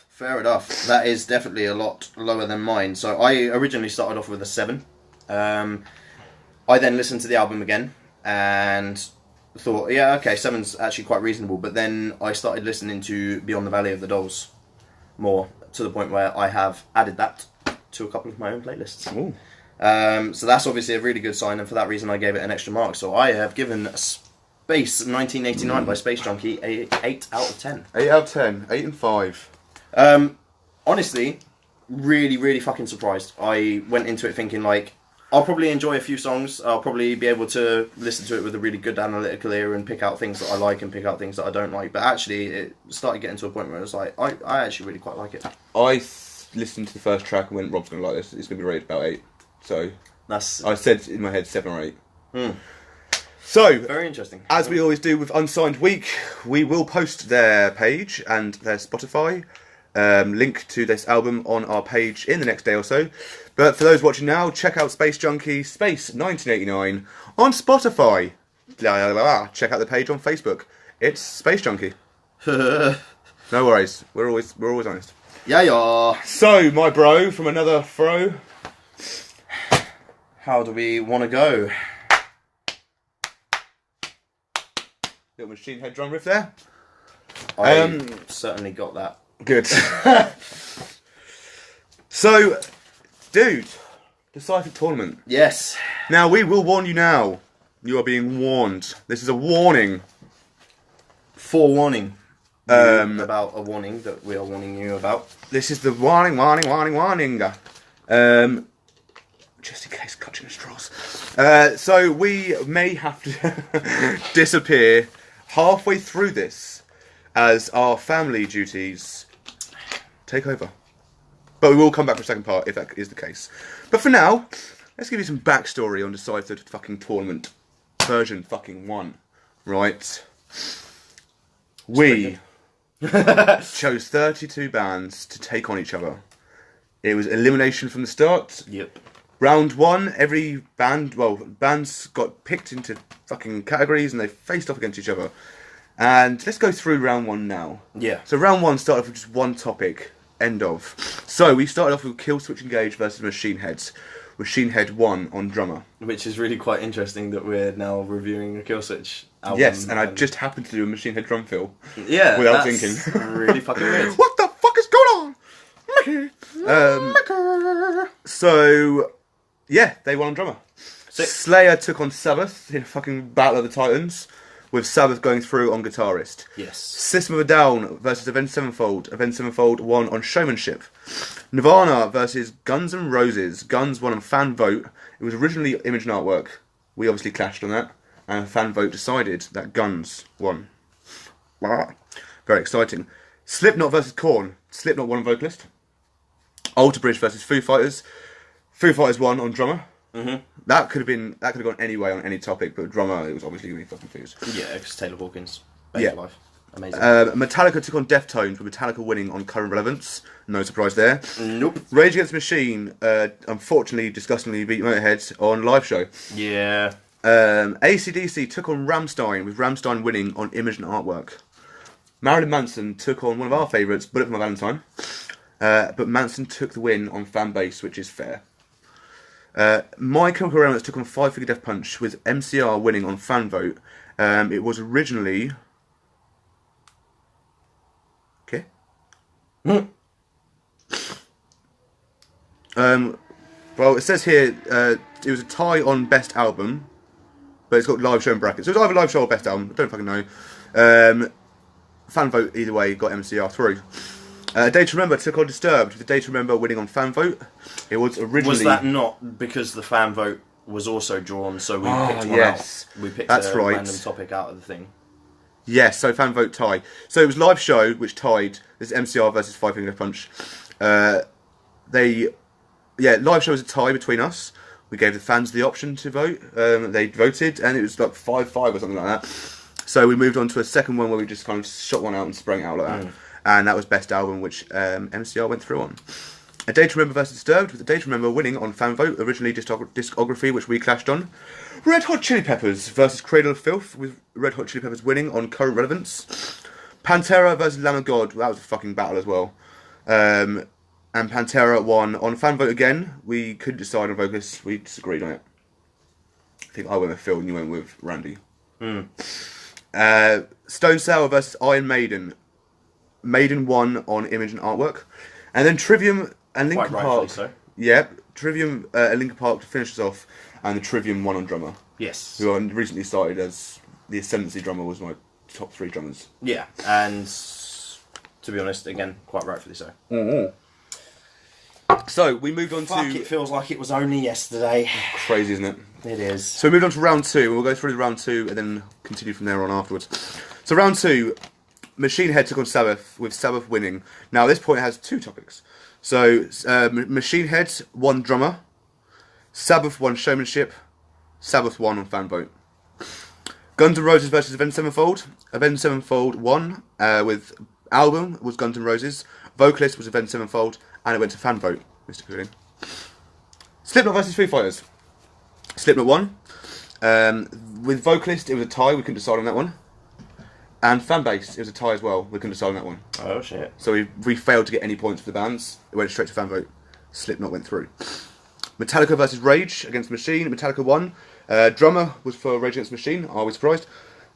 Fair enough. That is definitely a lot lower than mine. So I originally started off with a 7. I then listened to the album again and thought, yeah, okay, 7's actually quite reasonable. But then I started listening to Beyond the Valley of the Dolls more, to the point where I have added that to a couple of my own playlists. Ooh. So that's obviously a really good sign, and for that reason I gave it an extra mark. So I have given Space 1989 by Space Junkie a 8 out of 10. 8 out of 10. 8 and 5. Honestly, really, really fucking surprised. I went into it thinking, like, I'll probably enjoy a few songs. I'll probably be able to listen to it with a really good analytical ear and pick out things that I like and pick out things that I don't like. But actually, it started getting to a point where it was like, I actually really quite like it. Listened to the first track and went, Rob's going to like this. It's going to be rated about 8. So That's I said in my head 7 or 8. So, very interesting. as we always do with Unsigned Week, we will post their page and their Spotify link to this album on our page in the next day or so. But for those watching now, check out Space Junkie Space 1989 on Spotify. Check out the page on Facebook. It's Space Junkie. No worries. We're always honest. Yeah. So, my bro from another fro. How do we want to go? Little Machine Head drum riff there. I certainly got that. Good. So, dude, Deciphered Tournament. Yes. Now, we will warn you now. You are being warned. This is a warning. Forewarning. About a warning that we are warning you about. This is the warning. Just in case clutching at straws. So, we may have to disappear halfway through this as our family duties take over. But we will come back for a second part if that is the case. But for now, let's give you some backstory on Deciphered fucking Tournament version fucking 1. Right. We chose 32 bands to take on each other. It was elimination from the start. Yep. Round 1, every bands got picked into fucking categories and they faced off against each other. And let's go through round 1 now. Yeah. So round 1 started off with just one topic. End of. So we started off with Killswitch Engage versus Machine Heads. Machine Head won on drummer. Which is really quite interesting that we're now reviewing a Killswitch album. Yes, and I just happened to do a Machine Head drum fill. Yeah, without that's thinking. really fucking weird. What the fuck is going on? So, yeah, they won on drummer. Sick. Slayer took on Sabbath in a fucking Battle of the Titans, with Sabbath going through on guitarist. Yes. System of a Down versus Avenged Sevenfold. Avenged Sevenfold won on showmanship. Nirvana versus Guns N' Roses. Guns won on fan vote. It was originally image and artwork. We obviously clashed on that, and a fan vote decided that Guns won. Very exciting. Slipknot versus Korn. Slipknot won on vocalist. Alter Bridge versus Foo Fighters. Foo Fighters won on drummer. Mm-hmm. That could have gone any way on any topic, but drummer, it was obviously going to be fucking Foos. Yeah, because Taylor Hawkins. Yeah. Life. Amazing. Metallica took on Deftones, with Metallica winning on current relevance. No surprise there. Nope. Rage Against the Machine, unfortunately, disgustingly beat Motorhead on live show. Yeah. AC/DC took on Rammstein, with Rammstein winning on image and artwork. Marilyn Manson took on one of our favourites, Bullet for My Valentine. But Manson took the win on fan base, which is fair. My Chemical Romance took on Five Finger Death Punch, with MCR winning on fan vote. It was originally... Okay. Well, it says here it was a tie on best album, but it's got live show in brackets. So it was either live show or best album. I don't fucking know. Fan vote either way got MCR through. Day to Remember took on Disturbed, with Day to Remember winning on fan vote. It was originally... Was that not because the fan vote was also drawn, so we picked one yes. out? We picked That's a right. random topic out of the thing. Yes, so fan vote tie. So it was live show which tied. This is MCR versus Five Finger Death Punch. Live show was a tie between us. We gave the fans the option to vote. They voted, and it was like 5-5 or something like that. So we moved on to a second one where we just kind of shot one out and sprang it out like that. And that was best album, which MCR went through on. A Day to Remember versus Disturbed, with A Day to Remember winning on fan vote, originally discography, which we clashed on. Red Hot Chili Peppers versus Cradle of Filth, with Red Hot Chili Peppers winning on current relevance. Pantera versus Lamb of God, that was a fucking battle as well. And Pantera won on fan vote again. We couldn't decide on vocalists, we disagreed on it. I think I went with Phil and you went with Randy. Stone Sour versus Iron Maiden. Maiden won on image and artwork. And then Trivium and Linkin Quite Park. rightfully so. Yeah, Trivium and Linkin Park to finish us off, and the Trivium won on drummer. Yes. Who I recently started as the Ascendancy drummer, was my top 3 drummers. Yeah, and to be honest, again, quite rightfully so. So we moved on Fuck, to... it feels like it was only yesterday. Crazy, isn't it? It is. So we moved on to round 2, and we'll go through round 2 and then continue from there on afterwards. So round 2, Machine Head took on Sabbath, with Sabbath winning. Now this point has 2 topics. So Machine Head won drummer, Sabbath won showmanship, Sabbath won on fan vote. Guns N' Roses versus Avenged Sevenfold. Avenged Sevenfold won with album was Guns N' Roses, vocalist was Avenged Sevenfold, and it went to fan vote, Mr. Cooling. Slipknot versus Foo Fighters. Slipknot won. With vocalist, it was a tie. We couldn't decide on that one. And fan base, it was a tie as well. We couldn't decide on that one. Oh shit. So we failed to get any points for the bands. It went straight to fan vote. Slipknot went through. Metallica versus Rage Against the Machine. Metallica won. Drummer was for Rage Against the Machine. I was surprised.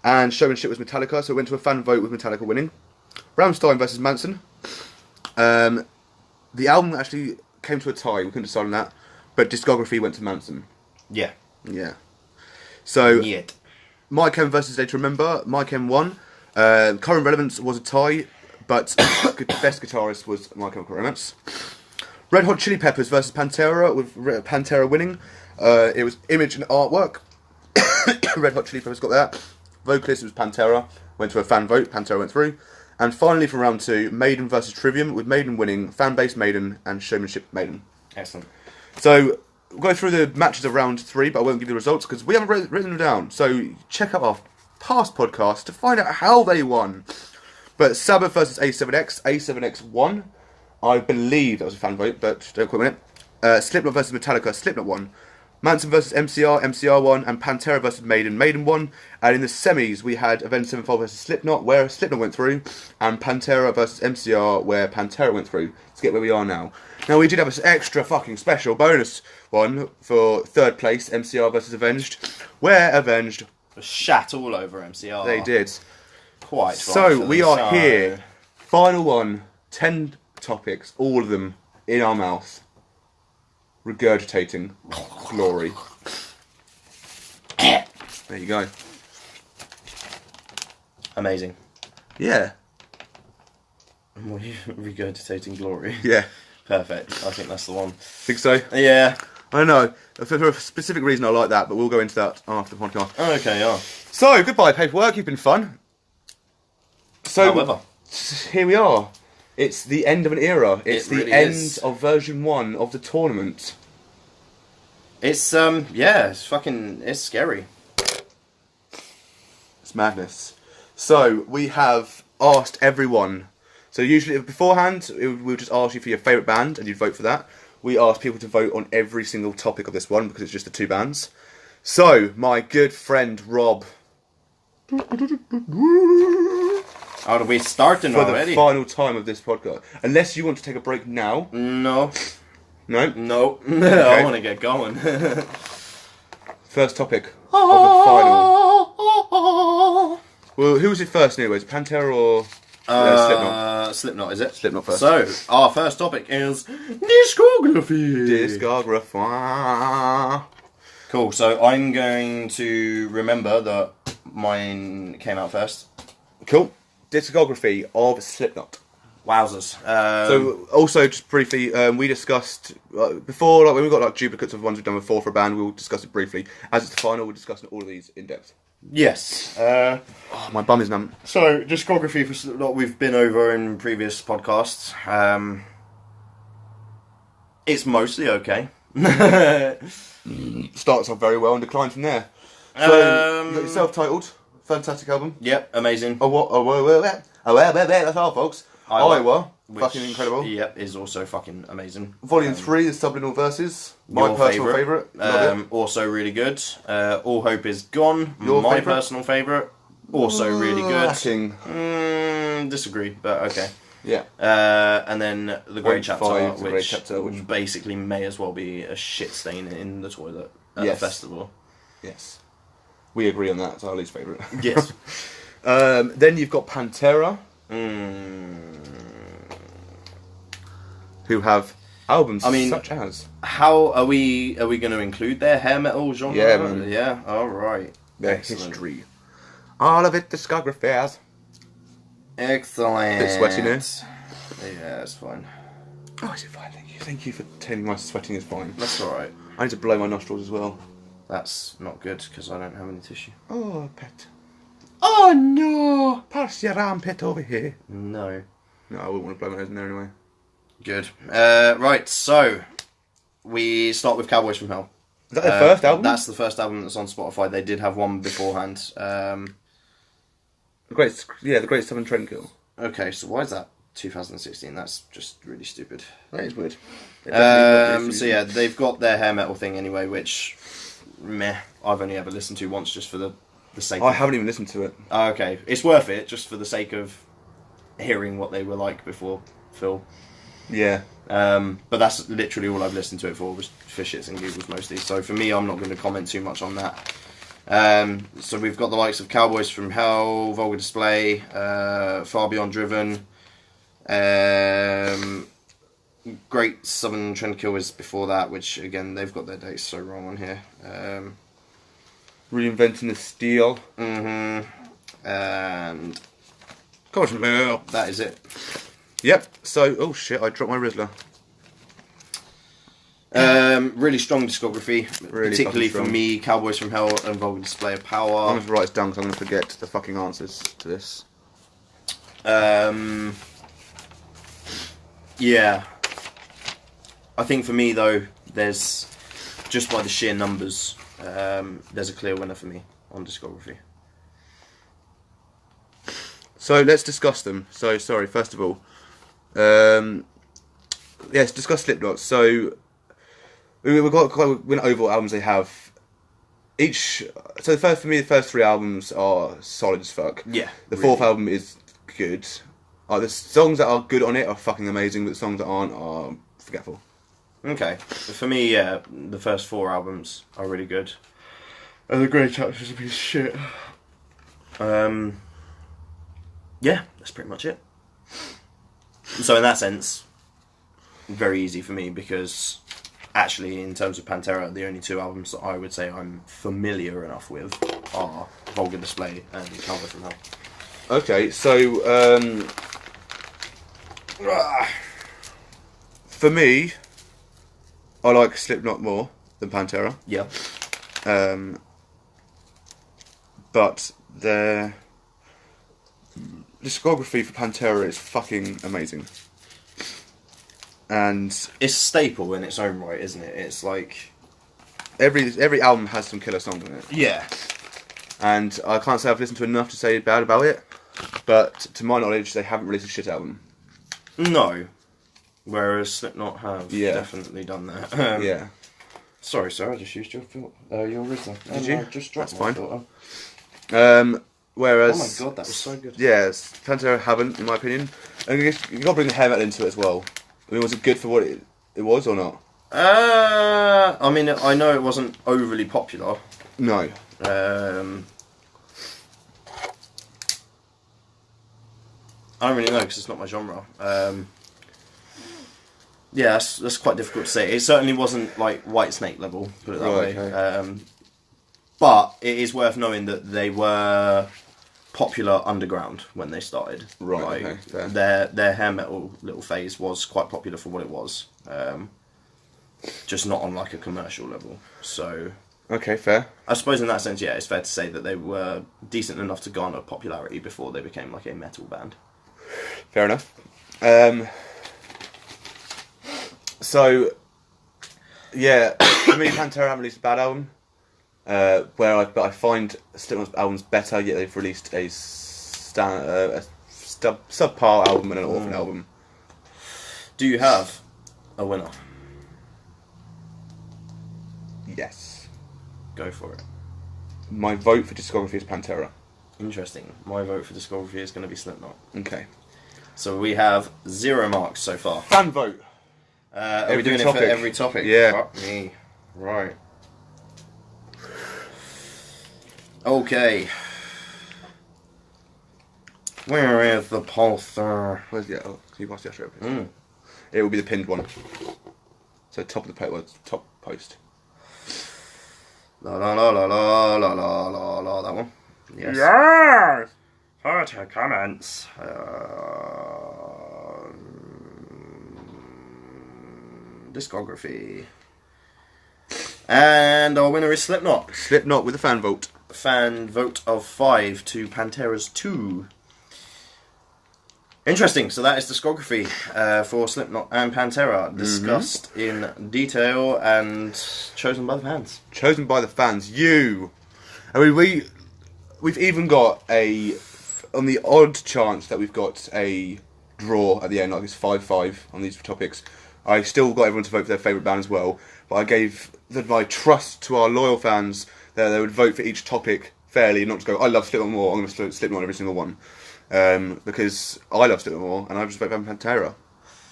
And showmanship was Metallica, so it went to a fan vote with Metallica winning. Rammstein versus Manson. The album actually came to a tie. We couldn't decide on that. But discography went to Manson. Yeah. Yeah. So, Yet. My Chem versus Day to Remember. My Chem won. Current relevance was a tie, but best guitarist was My Chemical Romance. Red Hot Chili Peppers versus Pantera, with Pantera winning. It was image and artwork. Red Hot Chili Peppers got that. Vocalist was Pantera. Went to a fan vote. Pantera went through. And finally, for round 2, Maiden versus Trivium, with Maiden winning, fan base Maiden, and showmanship Maiden. Excellent. So we'll go through the matches of round 3, but I won't give you the results because we haven't written them down. So check out our past podcast to find out how they won. But Sabbath versus A7X. A7X won. I believe that was a fan vote, but don't quote me on it. Slipknot versus Metallica. Slipknot won. Manson versus MCR. MCR won. And Pantera versus Maiden. Maiden won. And in the semis, we had Avenged Sevenfold versus Slipknot, where Slipknot went through. And Pantera versus MCR, where Pantera went through. Let's get where we are now. Now, we did have an extra fucking special bonus one for third place, MCR versus Avenged, where Avenged... Shat all over MCR. They did. Quite So, we are here. Final one. 10 topics, all of them in our mouth. Regurgitating glory. There you go. Amazing. Yeah. Regurgitating glory. Yeah. Perfect. I think that's the one. Think so? Yeah. I know. For a specific reason I like that, but we'll go into that after the podcast. Okay, yeah. So, goodbye paperwork, you've been fun. So, However. here we are. It's the end of an era. It's It the really end is. of version 1 of the tournament. It's it's scary. It's madness. So we have asked everyone. So usually beforehand, we'll just ask you for your favourite band and you'd vote for that. We asked people to vote on every single topic of this one because it's just the 2 bands. So, my good friend Rob, Are we starting for already? the final time of this podcast. Unless you want to take a break now. No. No? No. I want to get going. First topic of the final. Well, who was it first anyways? Pantera or Slipknot? Slipknot, is it? Slipknot first. So, our first topic is discography. Discography. Cool, so I'm going to remember that mine came out first. Cool. Discography of Slipknot. Wowzers. So, also, just briefly, we discussed, before, like, when we got like duplicates of ones we've done before for a band, we'll discuss it briefly. As it's the final, we're discussing all of these in depth. Yes. Oh, my bum is numb. So, discography for Slipknot we've been over in previous podcasts. It's mostly okay. Starts off very well and declines from there. So, you got your self-titled, fantastic album. Yep, amazing. That's all, folks. Iowa, Which, fucking incredible. Yep, is also fucking amazing. Volume 3, the Subliminal Verses, my personal favourite. Also really good. All Hope Is Gone, Your my favourite? personal favourite. Also really good. Lacking. Disagree, but okay. Yeah. And then The Great Chapter, 5, The Great which Chapter, which- basically may as well be a shit stain in the toilet at Yes. the festival. Yes. We agree on that. It's our least favourite. Yes. Then you've got Pantera, who have albums such as... How are we going to include their hair metal genre? Yeah, man. Yeah, alright. Their history. All of it discographies. Excellent. Bit sweaty now. Yeah, it's fine. Oh, is it fine? Thank you. Thank you for telling me my sweating is fine. That's alright. I need to blow my nostrils as well. That's not good because I don't have any tissue. Oh, pet. Oh no! Pass your armpit over here. No. No, I wouldn't want to blow my nose in there anyway. Good. Right, so we start with Cowboys from Hell. Is that their first album? That's the first album that's on Spotify. They did have one beforehand. The Great Southern Trendkill. Okay, so why is that 2016? That's just really stupid. That is weird. So yeah, they've got their hair metal thing anyway, which meh. I've only ever listened to once just for the sake. I haven't even listened to it. Okay, it's worth it just for the sake of hearing what they were like before Phil. Yeah. But that's literally all I've listened to it for, was for shits and giggles mostly. So for me, I'm not going to comment too much on that. So we've got the likes of Cowboys from Hell, Vulgar Display, Far Beyond Driven, Great Southern Trendkill is before that, which again they've got their dates so wrong on here. Reinventing the Steel. And Cosmo. that is it. Yep. So, oh shit! I dropped my Rizzler. Really strong discography, Really particularly fucking for strong. me. Cowboys from Hell and Vulgar Display of I'm Power. going to write this down because I'm going to forget the fucking answers to this. Yeah. I think for me though, there's just by the sheer numbers, there's a clear winner for me on discography. So let's discuss them. So sorry. First of all, yes, discuss Slipknot. So we went over what albums they have. So the first 3 albums are solid as fuck. Yeah, The really. fourth album is good. The songs that are good on it are fucking amazing, but the songs that aren't are forgetful. Okay, for me, yeah, the first 4 albums are really good. And the Great Chapter is a piece of shit. Yeah, that's pretty much it. So in that sense, very easy for me because actually, in terms of Pantera, the only 2 albums that I would say I'm familiar enough with are Vulgar Display and Cowboys from Hell. Okay, so for me, I like Slipknot more than Pantera, Yeah. but they're discography for Pantera is fucking amazing. And It's a staple in its own right, isn't it? It's like... every album has some killer songs in it. Yeah. And I can't say I've listened to enough to say bad about it, but to my knowledge, they haven't released a shit album. No. Whereas Slipknot have definitely done that. Yeah. Sorry, sir, I just used your Rizzler. Did you? I just dropped That's my fine. filter. Whereas... Oh my god, that was so good. Yes, Pantera haven't, in my opinion. And I guess you've got to bring the hair metal into it as well. I mean, was it good for what it was or not? I mean, I know it wasn't overly popular. No. I don't really know because it's not my genre. Yeah, that's quite difficult to say. It certainly wasn't like Whitesnake level, put it that way. Okay. But it is worth knowing that they were popular underground when they started. Right. Like, Okay. their hair metal little phase was quite popular for what it was. Just not on like a commercial level. So Okay, fair. I suppose in that sense, yeah, it's fair to say that they were decent enough to garner popularity before they became like a metal band. Fair enough. So, yeah, for me, Pantera haven't released a bad album. But I find Slipknot's albums better, yet they've released a subpar album and an awful album. Do you have a winner? Yes. Go for it. My vote for discography is Pantera. Interesting. My vote for discography is going to be Slipknot. Okay. So we have 0 marks so far. Fan vote. Are we doing it for every topic? Yeah. Fuck me. Right. Okay. Where is the pulsar? Where's the... Oh, can you pass the usher over? It will be the pinned one. So top of the top post. La la la la la la la la la. That one. Yes. Yes! Further comments. Discography. And our winner is Slipknot. Slipknot with a fan vote. Fan vote of 5 to Pantera's 2. Interesting. So that is discography for Slipknot and Pantera, discussed in detail and chosen by the fans. Chosen by the fans. You. I mean, we've even got on the odd chance that we've got a draw at the end, like it's 5-5 on these topics. I still got everyone to vote for their favourite band as well, but I gave my trust to our loyal fans that they would vote for each topic fairly, not to go, I love Slipknot more, I'm going to Slipknot on every single one. Because I love Slipknot more, and I just vote for Pantera.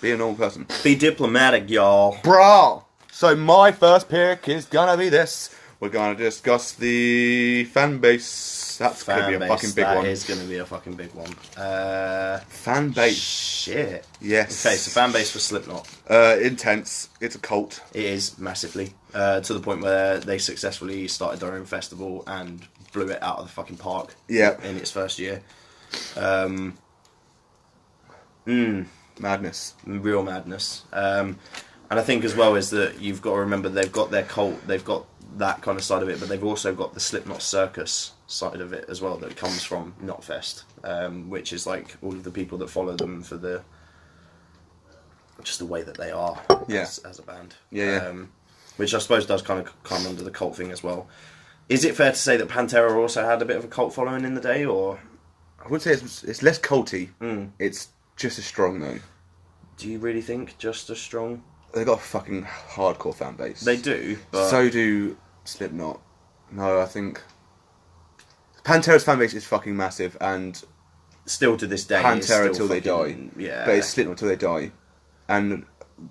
Be a normal person. Be diplomatic, y'all. Brah! So my first pick is gonna be this. We're gonna discuss the fan base. That's gonna be a fucking big one. That is gonna be a fucking big one. Fan base. Shit. Yes. Okay, so fan base for Slipknot. Intense. It's a cult. It is massively. To the point where they successfully started their own festival and blew it out of the fucking park. Yeah. In its first year. Madness. Real madness. And I think as well is that you've got to remember they've got their cult, they've got that kind of side of it, but they've also got the Slipknot circus side of it as well that comes from Knotfest, which is like all of the people that follow them for just the way that they are as a band. Yeah. Which I suppose does kind of come under the cult thing as well. Is it fair to say that Pantera also had a bit of a cult following in the day, or? I would say it's less culty. It's just as strong though. Do you really think just as strong? They've got a fucking hardcore fan base. They do, but... So do Slipknot. No, I think Pantera's fan base is fucking massive, and still to this day, Pantera till they die. Yeah, but it's Slipknot till they die. And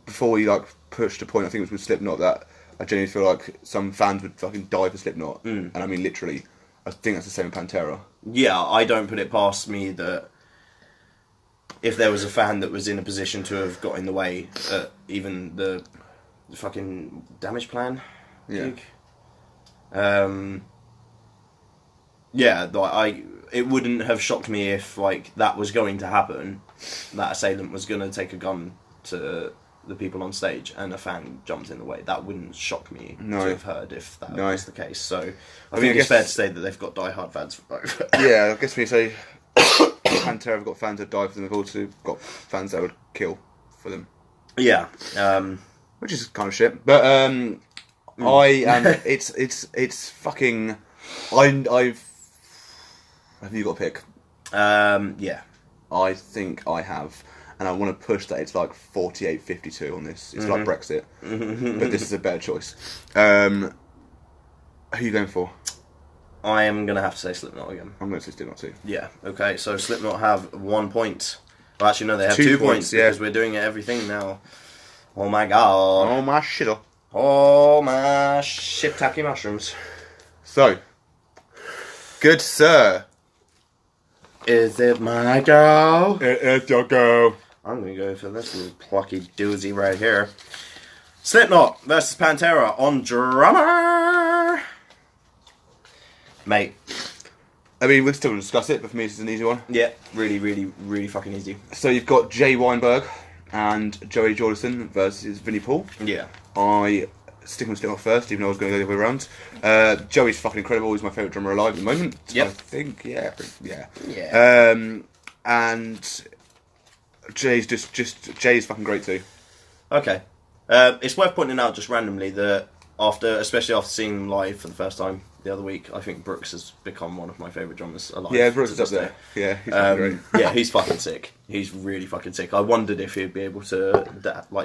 before we like pushed a point, I think it was with Slipknot that I genuinely feel like some fans would fucking die for Slipknot, and I mean literally. I think that's the same with Pantera. Yeah, I don't put it past me that if there was a fan that was in a position to have got in the way, even the fucking Damage Plan gig. It wouldn't have shocked me if like that was going to happen, that assailant was going to take a gun to the people on stage and a fan jumped in the way. That wouldn't shock me to have heard if that was the case. So I think it's fair to say that they've got diehard fans for both. Yeah, I guess when you say Pantera have got fans that die for them. They've also got fans that would kill for them. Yeah. Which is kind of shit. But I am. It's fucking. I've. Have you got a pick? Yeah. I think I have. And I want to push that it's like 48-52 on this. It's like Brexit. But this is a better choice. Who are you going for? I am going to have to say Slipknot again. I'm going to say Slipknot too. Yeah, okay, so Slipknot have 1 point. Well, actually, no, they have 2 2 points yeah. because we're doing everything now. Oh my god. Oh my shit. Oh my shit-tacky mushrooms. So, good sir. Is it my go? It's your go. I'm going to go for this little plucky doozy right here. Slipknot versus Pantera on Drummer. Mate. I mean, we're still going to discuss it, but for me, this is an easy one. Yeah, really, really, really fucking easy. So you've got Jay Weinberg and Joey Jordison versus Vinnie Paul. Yeah. I stick with Slipknot first, even though I was going to go the other way around. Joey's fucking incredible. He's my favourite drummer alive at the moment. Yep. I think, yeah. Yeah. And Jay's Jay's fucking great too. Okay. It's worth pointing out just randomly that especially after seeing them live for the first time the other week, I think Brooks has become one of my favourite drummers alive. Yeah, Brooks is up there. Yeah, he's fucking great. Yeah, he's fucking sick. He's really fucking sick. I wondered if he'd be able to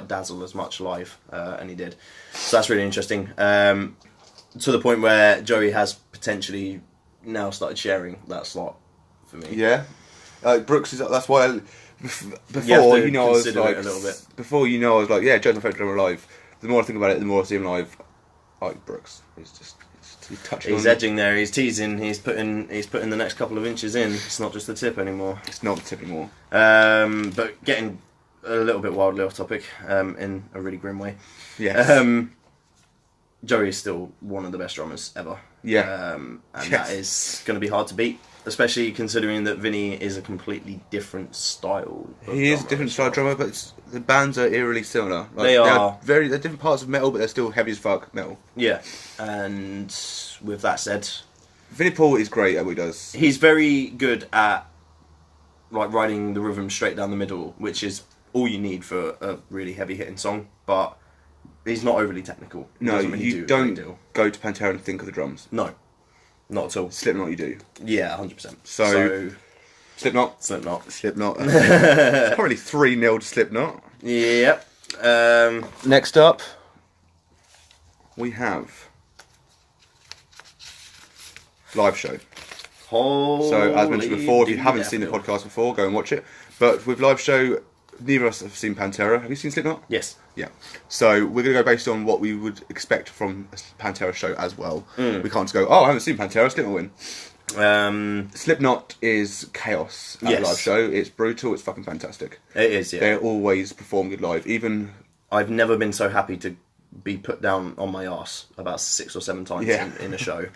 dazzle as much live, and he did. So that's really interesting. To the point where Joey has potentially now started sharing that slot for me. Yeah. Brooks is. That's why. Before you I was consider like, it a little bit. Before I was like, yeah, Joe's my favourite drummer alive. The more I think about it, the more I see him live. I like Brooks. He's touching. He's edging there. He's teasing. He's putting the next couple of inches in. It's not just the tip anymore. It's not the tip anymore. But getting a little bit wildly off topic, in a really grim way. Yes. Joey is still one of the best drummers ever. Yeah. And that is going to be hard to beat, especially considering that Vinny is a completely different style. He is a different style drummer, but the bands are eerily similar. Like, They are. They're different parts of metal, but they're still heavy as fuck metal. Yeah. And with that said, Vinnie Paul is great at what he does. he's very good at like riding the rhythm straight down the middle, which is all you need for a really heavy hitting song. But he's not overly technical. He No, doesn't really you do a don't great deal. go to Pantera and think of the drums. No, not at all. Slipknot, you do. Yeah, 100%. So Slipknot. Slipknot. It's probably 3-0 to Slipknot. Yep. Next up, we have live show. So, as mentioned before, if you haven't seen the podcast before, go and watch it. But with live show, neither of us have seen Pantera. Have you seen Slipknot? Yes. Yeah. So we're going to go based on what we would expect from a Pantera show as well. We can't just go, oh, I haven't seen Pantera, Slipknot win. Slipknot is chaos at a live show. It's brutal, it's fucking fantastic. It is, yeah. They always perform good live. Even I've never been so happy to be put down on my arse about 6 or 7 times in a show.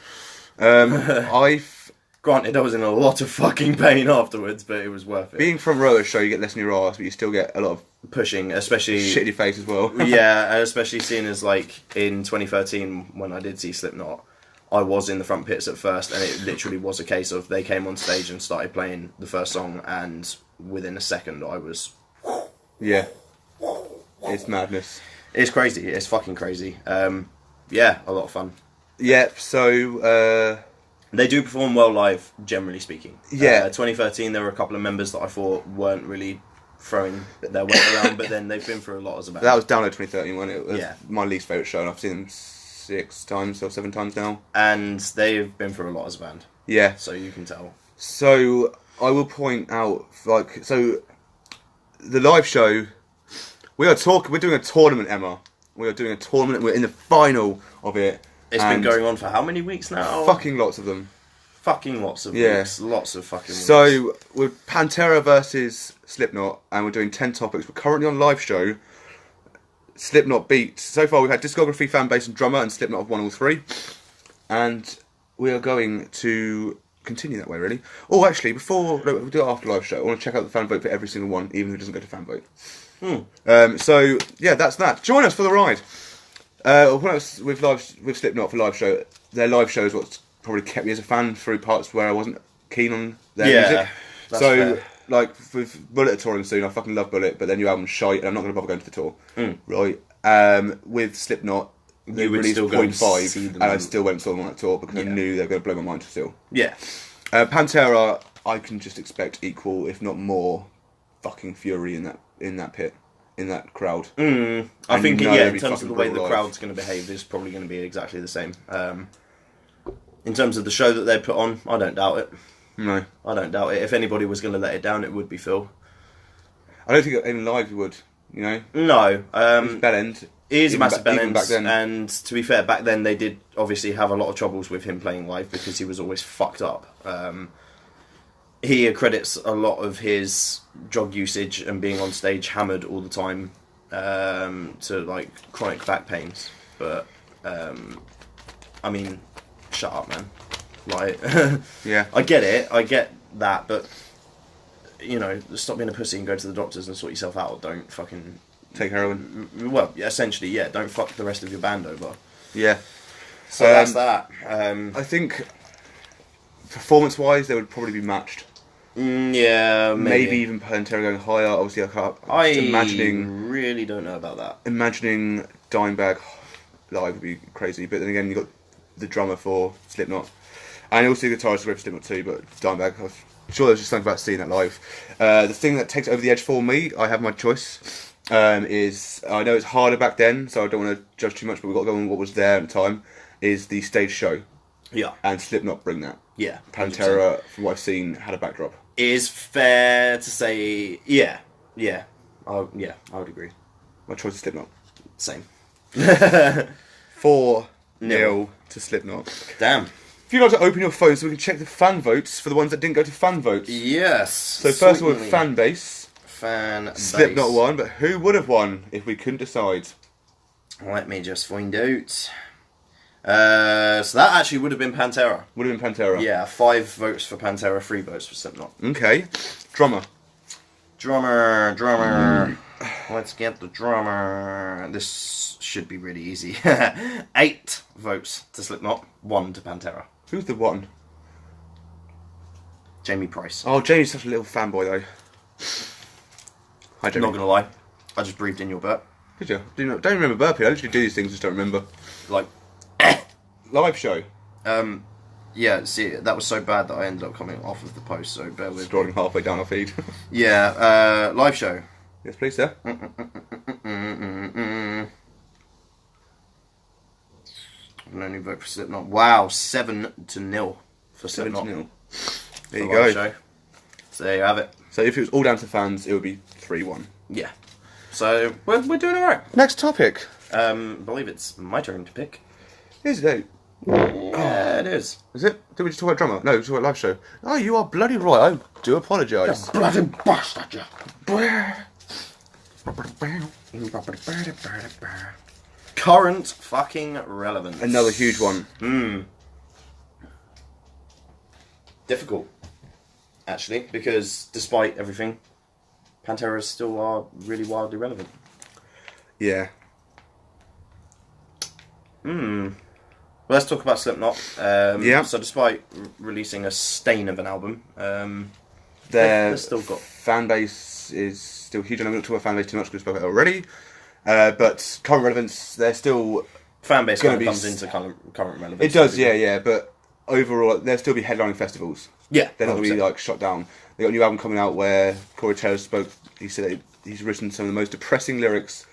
Granted, I was in a lot of fucking pain afterwards, but it was worth it. Being from roller show, you get less in your arse, but you still get a lot of pushing, especially shit in your face as well. Yeah, especially seeing as like in 2013 when I did see Slipknot, I was in the front pits at first, and it literally was a case of they came on stage and started playing the first song, and within a second I was. Yeah, it's madness. It's crazy. It's fucking crazy. Yeah, a lot of fun. Yep. So. They do perform well live, generally speaking. Yeah. 2013, there were a couple of members that I thought weren't really throwing their weight around, but then they've been through a lot as a band. That was Download 2013 when it was Yeah. my least favourite show, and I've seen them 6 times or 7 times now. And they've been through a lot as a band. Yeah. So you can tell. So I will point out, the live show, we're doing a tournament, Emma. We are doing a tournament, we're in the final of it. It's been going on for how many weeks now? Fucking lots of them. Fucking lots of weeks. Lots of fucking weeks. So, with Pantera versus Slipknot, and we're doing 10 topics. We're currently on live show. Slipknot beat. So far, we've had discography, fan base, and drummer, and Slipknot have won all 3. And we are going to continue that way, really. Oh, actually, we'll do it after live show. I want to check out the fan vote for every single one, even if it doesn't go to fan vote. So, yeah, that's that. Join us for the ride. When I was with Slipknot for live show, their live show is what's probably kept me as a fan through parts where I wasn't keen on their music. That's so, fair. like, with Bullet touring soon, I fucking love Bullet, but their new album's shite, and I'm not going to bother going to the tour. Right? With Slipknot, they You would released still go and 0.5, see them. and I still went and saw them on that tour because I Yeah. knew they were going to blow my mind still. Yeah. Pantera, I can just expect equal, if not more, fucking fury in that pit, in that crowd. I And think, you know yeah, they'll in be terms of fucking the way the brutal crowd's going to behave, it's probably going to be exactly the same. In terms of the show that they put on, I don't doubt it. No, I don't doubt it. If anybody was going to let it down, it would be Phil. I don't think even live you would. You know, No. bell end. It is a Even massive back- bell even end, back then. and to be fair, back then they did obviously have a lot of troubles with him playing live because he was always fucked up. He accredits a lot of his drug usage and being on stage hammered all the time to like chronic back pains. But I mean, shut up, man. Like, Yeah. I get it, I get that, but you know, stop being a pussy and go to the doctors and sort yourself out. Don't fucking. Take heroin. Well, essentially, yeah. Don't fuck the rest of your band over. Yeah. So that's that. I think performance-wise, they would probably be matched. Yeah, Maybe even Pantera going higher. Obviously, I just really don't know about that. imagining Dimebag live would be crazy. But then again, you got the drummer for Slipknot, and also the guitarist for Slipknot too. But Dimebag, I'm sure there's just something about seeing that live. The thing that takes it over the edge for me, I have my choice. Is I know it's harder back then, so I don't want to judge too much. But we've got to go on what was there at the time. Is the stage show, Yeah, and Slipknot bring that. yeah. 100%. Pantera, from what I've seen, had a backdrop. Is fair to say, yeah. I would agree. My choice is Slipknot. Same. 4-0 Nil. to Slipknot. Damn. If you'd like to open your phone so we can check the fan votes for the ones that didn't go to fan votes. Yes. So first of all, certainly. fan base. Fan base. Slipknot won, but who would have won if we couldn't decide? Let me just find out. So that actually would have been Pantera. Would have been Pantera. Yeah, 5 votes for Pantera, 3 votes for Slipknot. Okay. Drummer. Drummer. Let's get the drummer. This should be really easy. 8 votes to Slipknot, 1 to Pantera. Who's the one? Jamie Price. Oh, Jamie's such a little fanboy though. Hi, Jamie. Not gonna lie, I just breathed in your butt. Did you? Don't remember burping. I literally do these things, just don't remember. Like, Live show. yeah. See, that was so bad that I ended up coming off of the post. So bear with me. Scrolling halfway down our feed. Yeah. Live show. Yes, please, sir. No new vote for Slipknot. Wow, 7-0 for Slipknot. 7-0. There you for live go. show. So there you have it. So if it was all down to fans, it would be 3-1. Yeah. So we're doing alright. Next topic. I believe it's my turn to pick. Is it? Yeah, it is. Is it? Did we just talk about drummer? No, we just talk about live show. Oh, you are bloody right. I do apologise. Bloody bastard, Current fucking relevance. Another huge one. Difficult, actually, because despite everything, Pantera still are really wildly relevant. Yeah. Let's talk about Slipknot. Yeah. So despite releasing a stain of an album, Their they've still got... fan base is still huge. And I'm not talking about fan base too much because we spoke about it already. But current relevance, they're still... Fan base gonna kind of be comes into current relevance. It does, yeah. But overall, they'll still be headlining festivals. Yeah, They're not going to be 100%. like shut down. They got a new album coming out where Corey Taylor spoke. He said that he's written some of the most depressing lyrics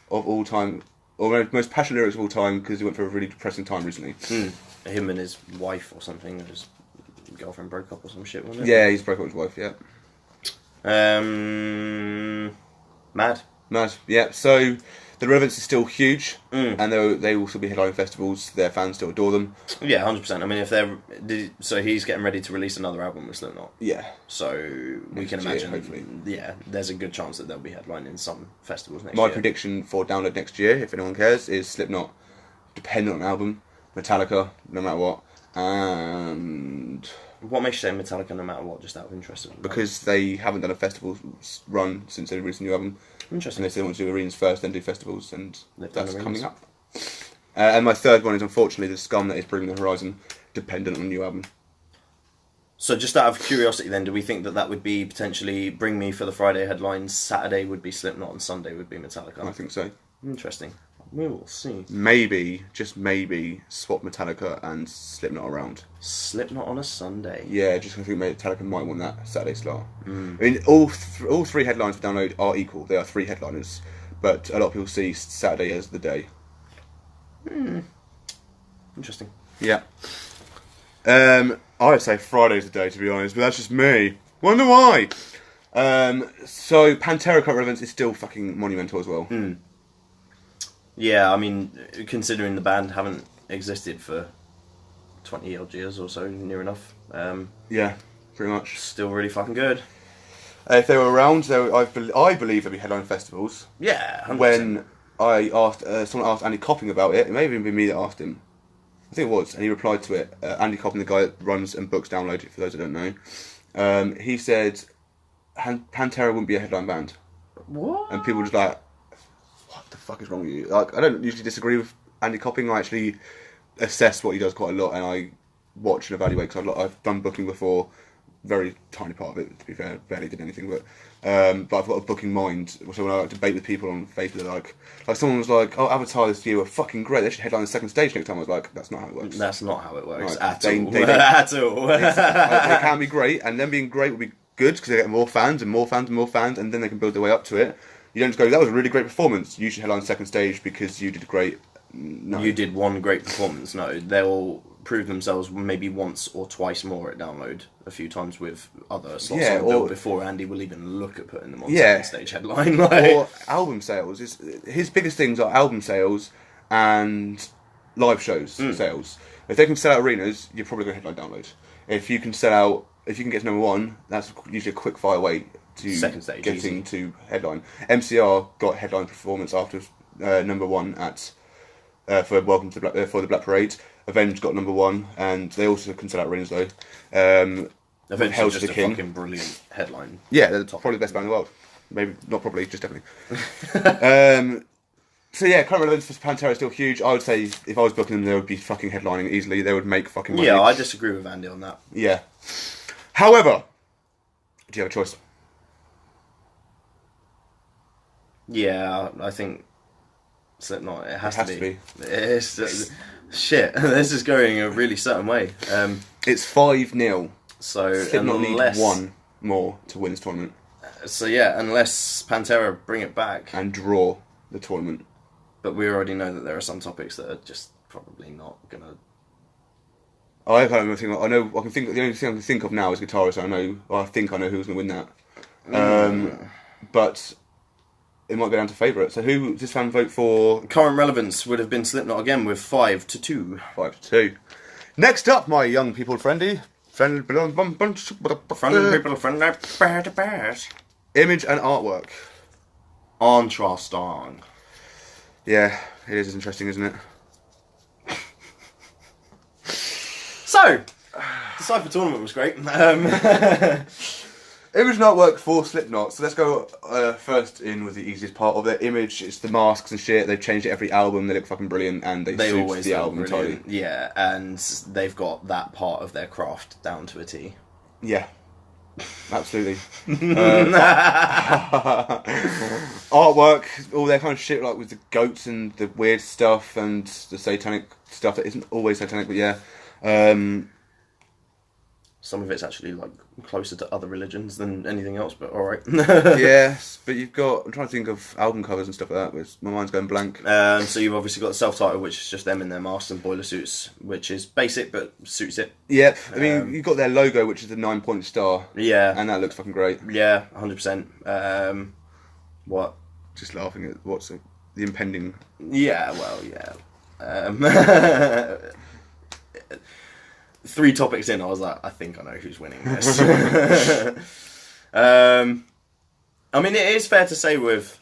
of all time, or most passionate lyrics of all time, because he went through a really depressing time recently. Him and his wife or something, his girlfriend broke up or some shit, wasn't it? Yeah, he's broke up with his wife. Yeah. Mad. Nice. Yeah. So the relevance is still huge, and they will still be headlining festivals. Their fans still adore them. Yeah, 100%. I mean, if they're... So he's getting ready to release another album with Slipknot. Yeah. So we Next can year, imagine, hopefully. yeah, there's a good chance that they'll be headlining some festivals next My year. prediction for download next year, if anyone cares, is Slipknot, dependent on album, Metallica, no matter what, and What makes you say Metallica no matter what, just out of interest? because they haven't done a festival run since they released a new album. Interesting. Unless they want to do arenas first, then do festivals, and They've done that's arenas. coming up. And my third one is unfortunately the scum that is Bring the Horizon, dependent on a new album. So just out of curiosity then, do we think that that would be potentially Bring Me for the Friday headlines, Saturday would be Slipknot and Sunday would be Metallica? I think so. Interesting. We will see. Maybe, just maybe, swap Metallica and Slipknot around. Slipknot on a Sunday. Yeah, just I think Metallica might want that Saturday slot. I mean, all three headlines for Download are equal. They are three headliners, but a lot of people see Saturday as the day. Interesting. Yeah. I would say Friday's the day, to be honest, but that's just me. Wonder why. So Pantera current relevance is still fucking monumental as well. Yeah, I mean, considering the band haven't existed for 20 odd years or so, near enough. Yeah, pretty much. Still really fucking good. If they were around, I believe there'd be headline festivals. Yeah, 100%. When I asked, someone asked Andy Copping about it, it may have even been me that asked him. I think it was, and he replied to it. Andy Copping, the guy that runs and books Download, for those that don't know, he said Pantera wouldn't be a headline band. What? And people were just like, what the fuck is wrong with you? Like, I don't usually disagree with Andy Copping. I actually assess what he does quite a lot, and I watch and evaluate, because I've done booking before. Very tiny part of it, to be fair. Barely did anything, but I've got a booking mind. So when I debate with people on Facebook, like someone was like, "Oh, Avatar this year were fucking great. They should headline the second stage next time." I was like, "That's not how it works." That's not how it works Right. at They- all. they- At all. They can be great, and them being great will be good because they get more fans and more fans and more fans, and then they can build their way up to it. You don't just go, "That was a really great performance. You should headline the second stage because you did great." No. You did one great performance. No, they'll prove themselves maybe once or twice more at Download, a few times with other slots Yeah, on the bill or- before Andy will even look at putting them on Yeah. second stage headline. Like, Or album sales. His biggest things are album sales and live shows sales. If they can sell out arenas, you're probably going to headline Download. If you can get to number one, that's usually a quick fire way to Second stage, getting easy. to headline. MCR got headline performance after number one at for Welcome to for the Black Parade. Avenged got number one, and they also can sell out arenas though. eventually Hell's just the a King. fucking brilliant headline. Yeah, they're probably the best band in the world. Maybe not probably, just definitely. So yeah, current relevance for Pantera is still huge. I would say if I was booking them, they would be fucking headlining easily. They would make fucking money. Yeah, I disagree with Andy on that. Yeah. However, do you have a choice? Yeah, I think Slipknot. It has has to to be. It's, shit, this is going a really certain way. It's 5-0. So Slipknot need unless one more to win this tournament So yeah, unless Pantera bring it back, and draw the tournament. but we already know that there are some topics that are just probably not gonna. I can't even think. I know. I can think. The only thing I can think of now is guitarist. I think I know who's going to win that. But it might go down to favourite. So who does this fan vote for? Current relevance would have been Slipknot again with 5-2. 5-2. Next up, my young people, friendly Friendly people, friendly bears. image and artwork. Interesting. Yeah, it is interesting, isn't it? So, the Cypher tournament was great. Image and artwork for Slipknot. So let's go first in with the easiest part of their image. It's the masks and shit. They've changed it every album. They look fucking brilliant, and they suit always the look album entirely. brilliant. Yeah, and they've got that part of their craft down to a T. Yeah, absolutely. Artwork, all that kind of shit, like with the goats and the weird stuff and the satanic stuff that isn't always satanic, but yeah. Some of it's actually like closer to other religions than anything else, but alright. Yes, but you've got. I'm trying to think of album covers and stuff like that, but my mind's going blank. So you've obviously got the self-titled, which is just them in their masks and boiler suits, which is basic but suits it. Yep, I mean, you've got their logo, which is the 9-point star. Yeah. And that looks fucking great. Yeah, 100%. What? Just laughing at what's the impending. Yeah, well, yeah. 3 topics in, I was like, I think I know who's winning this. I mean, it is fair to say with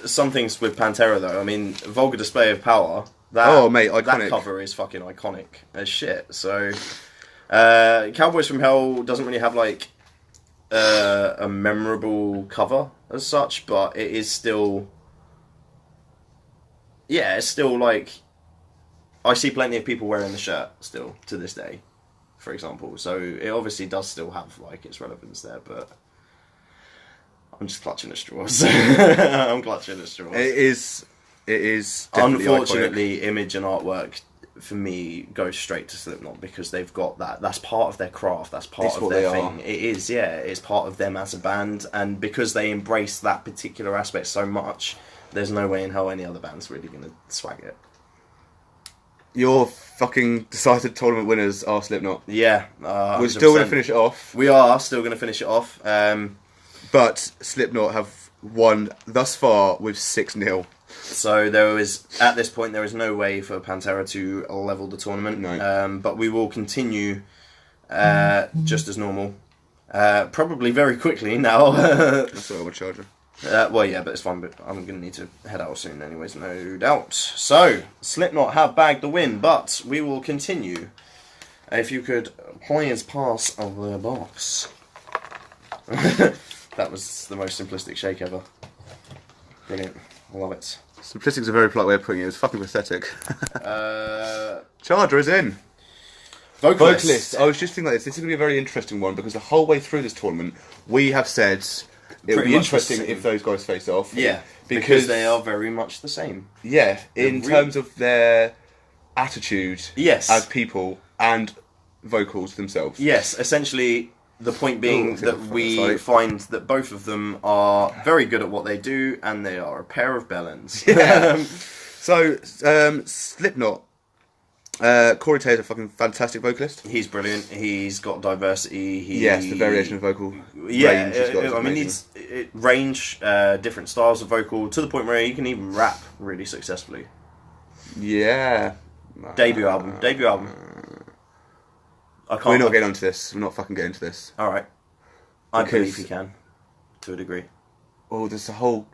some things with Pantera, though. I mean, Vulgar Display of Power. Oh, mate, iconic. That cover is fucking iconic as shit. So, Cowboys from Hell doesn't really have like a memorable cover as such, but it is still. Yeah, it's still like. I see plenty of people wearing the shirt still to this day. for example. So it obviously does still have like its relevance there, but I'm just clutching at straws. I'm clutching at straws. It is definitely Unfortunately, iconic. image and artwork for me goes straight to Slipknot because they've got that. That's part of their craft. That's part It's of what their they thing. are. It is, yeah. It's part of them as a band, and because they embrace that particular aspect so much, there's no way in hell any other band's really going to swag it. Your fucking decided tournament winners are Slipknot. Yeah, We're still going to finish it off, We are still going to finish it off. but Slipknot have won thus far with 6-0. So there is, at this point, there is no way for Pantera to level the tournament. No. But we will continue just as normal. Probably very quickly now. That's what I would charge her. Well, yeah, but it's fine. But I'm going to need to head out soon anyways, no doubt. So, Slipknot have bagged the win, but we will continue. If you could please pass the box. That was the most simplistic shake ever. Brilliant. I love it. Simplistic's a very polite way of putting it. It was fucking pathetic. Uh, Charger is in. vocalist. I was just thinking like this. This is going to be a very interesting one because the whole way through this tournament, we have said it would Pretty be much the interesting same. if those guys face off. Yeah, because they are very much the same. Yeah, in They're terms of their attitude Yes. as people and vocals themselves. Yes, essentially the point being Ooh, that we find that both of them are very good at what they do and they are a pair of bellends. Yeah. So, Slipknot, Corey Taylor's a fucking fantastic vocalist. He's brilliant. He's got diversity. Yes, the variation of vocal Yeah, range he's got is I mean, amazing. range, different styles of vocal to the point where he can even rap really successfully. Yeah. Debut album. I can't. We're not getting onto this. We're not fucking getting into this. All right. I Because- believe he can, to a degree. Oh, there's a whole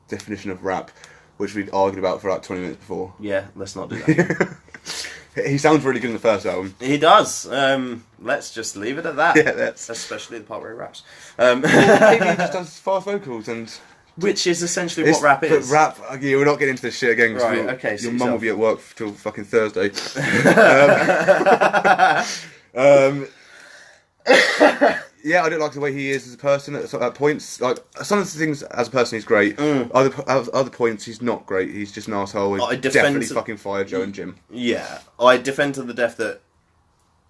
definition of rap, which we'd argued about for like 20 minutes before. Yeah, let's not do that. He sounds really good in the first album. He does. Let's just leave it at that. Yeah, that's... Especially the part where he raps. Maybe he just does fast vocals and... Which is essentially what rap is. But rap, yeah, we're not getting into this shit again. 'Cause Right, okay, Your suit mum will yourself. be at work till fucking Thursday. Yeah, I don't like the way he is as a person at points. Like, some of the things as a person he's great. Other points he's not great. He's just an arsehole. I defend Definitely to- fucking fire Joe and Jim. Yeah, I defend to the death that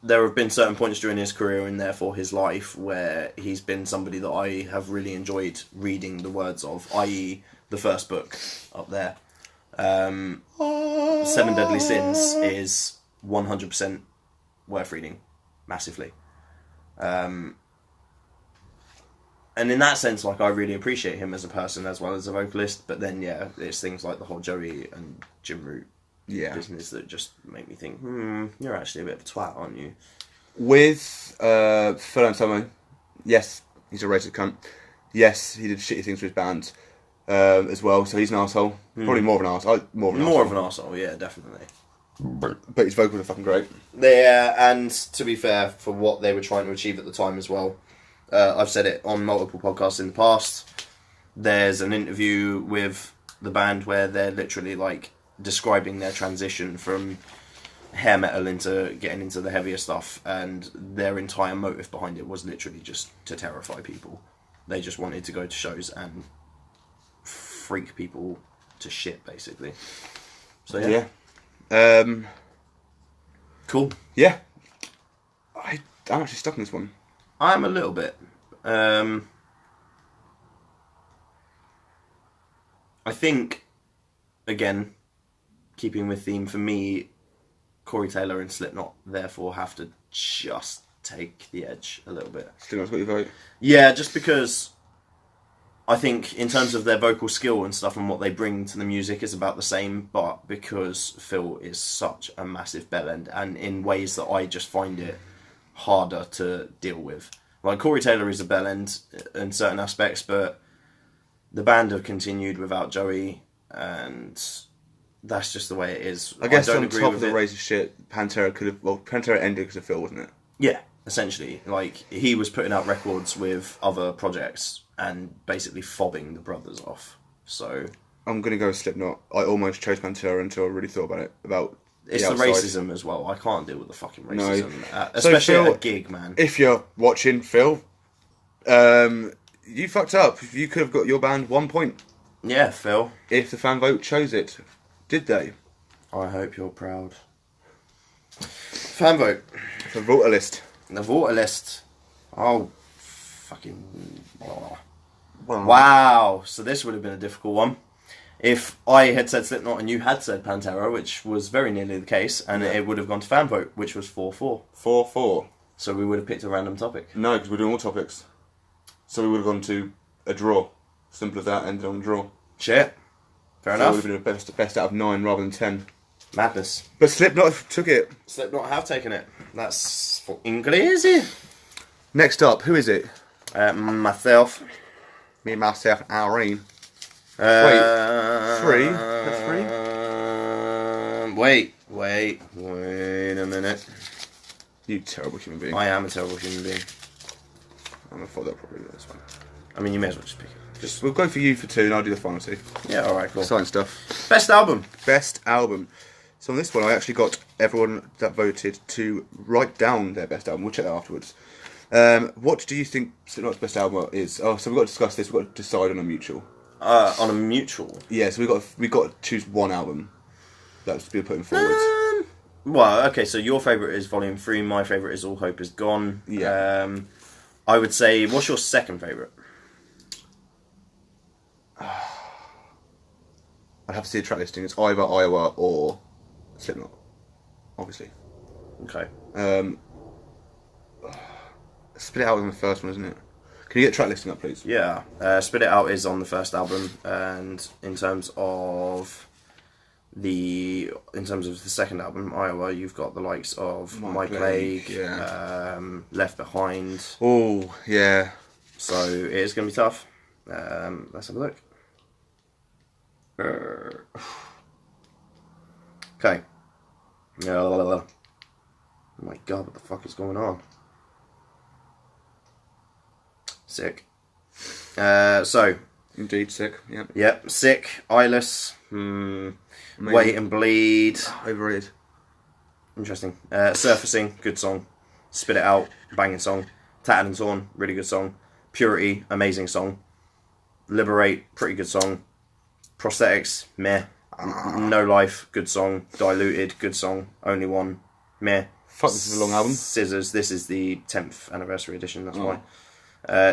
there have been certain points during his career and therefore his life where he's been somebody that I have really enjoyed reading the words of, i.e. the first book up there. Seven Deadly Sins is 100% worth reading, massively. And in that sense, like, I really appreciate him as a person as well as a vocalist, but then, yeah, it's things like the whole Joey and Jim Root Yeah. business that just make me think, you're actually a bit of a twat, aren't you? With Phil Anselmo, yes, he's a racist cunt. Yes, he did shitty things for his band as well, so he's an arsehole. Probably more of an arsehole. More of an arsehole, yeah, definitely. But his vocals are fucking great. Yeah, and to be fair, for what they were trying to achieve at the time as well, I've said it on multiple podcasts in the past. There's an interview with the band where they're literally like describing their transition from hair metal into getting into the heavier stuff, and their entire motive behind it was literally just to terrify people. They just wanted to go to shows and freak people to shit, basically. So yeah. Cool. Yeah. I'm actually stuck in this one. I'm a little bit. I think, again, keeping with theme, for me, Corey Taylor and Slipknot therefore have to just take the edge a little bit. Slipknot's got your vote. Yeah, just because I think in terms of their vocal skill and stuff and what they bring to the music is about the same, but because Phil is such a massive bellend and in ways that I just find it harder to deal with. Like, Corey Taylor is a bellend in certain aspects, but the band have continued without Joey, and that's just the way it is. I guess don't on agree top with of the it. racist shit, Pantera ended because of Phil, wasn't it? Yeah, essentially. Like, he was putting out records with other projects and basically fobbing the brothers off. So I'm going to go with Slipknot. I almost chose Pantera until I really thought about it. It's the the outside. racism as well. I can't deal with the fucking No. racism, So, especially Phil, at a gig, man. If you're watching, Phil, you fucked up. You could have got your band 1 point Yeah, Phil. if the fan vote chose it. Did they? I hope you're proud. Fan vote. For voter list. The voter list. Oh, fucking. Wow. So this would have been a difficult one. If I had said Slipknot and you had said Pantera, which was very nearly the case, and Yeah. it would have gone to fan vote, which was 4-4. 4-4. So we would have picked a random topic. No, because we're doing all topics. So we would have gone to a draw. Simple as that, ended on a draw. Shit. Fair So it enough. would have been a best out of 9 rather than 10. Madness. But Slipknot took it. Slipknot have taken it. That's for Inglesi. Next up, who is it? Myself. Me, myself, Irene. Three? That's three? Wait a minute. You terrible human being. I am a terrible human being. I'm gonna follow that probably with this one. I mean, you may as well just pick it. Just we'll go for you for 2 and I'll do the final 2. Yeah, alright, cool. Exciting stuff. Best album. Best album. So on this one I actually got everyone that voted to write down their best album. We'll check that afterwards. What do you think Slipknot's best album is? Oh, so we've got to discuss this, we've got to decide on a mutual. On a mutual. Yeah, so we've got to choose one album that's been putting forward. Well, okay, so your favourite is Volume 3, my favourite is All Hope Is Gone. Yeah. I would say, what's your second favourite? I'd have to see the track listing. It's either Iowa or Slipknot, obviously. Okay. Split it out on the first one, isn't it? Can you get the track listing up, please? Yeah, Spit It Out is on the first album, and in terms of the second album, Iowa, you've got the likes of My Plague, yeah. Left Behind. Oh, yeah. So it is going to be tough. Let's have a look. Okay. Oh my god, what the fuck is going on? Sick. So, Indeed, sick. Yeah. yep, Sick, Eyeless, Wait and Bleed. Overrated. Interesting. Surfacing, good song. Spit It Out, banging song. Tattered and Torn, really good song. Purity, amazing song. Liberate, pretty good song. Prosthetics, meh. No Life, good song. Diluted, good song. Only One, meh. Fuck, this is a long album. Scissors, this is the 10th anniversary edition, that's why.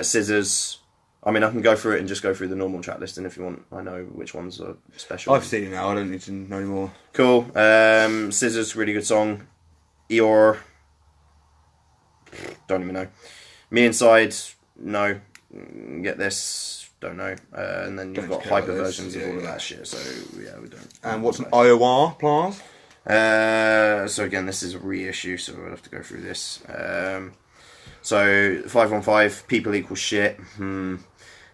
Scissors, I mean, I can go through it and just go through the normal track listing if you want. I know which ones are special. I've seen it now, I don't need to know anymore. Cool. Scissors, really good song. Eeyore, don't even know. Me Inside, no. Get This, don't know. And then you've Don't got care hyper about this. versions of Yeah, all of yeah. that shit, so yeah, we don't. And what's an Iowa, please? So again, this is a reissue, so we'll have to go through this. So 515, People Equal Shit,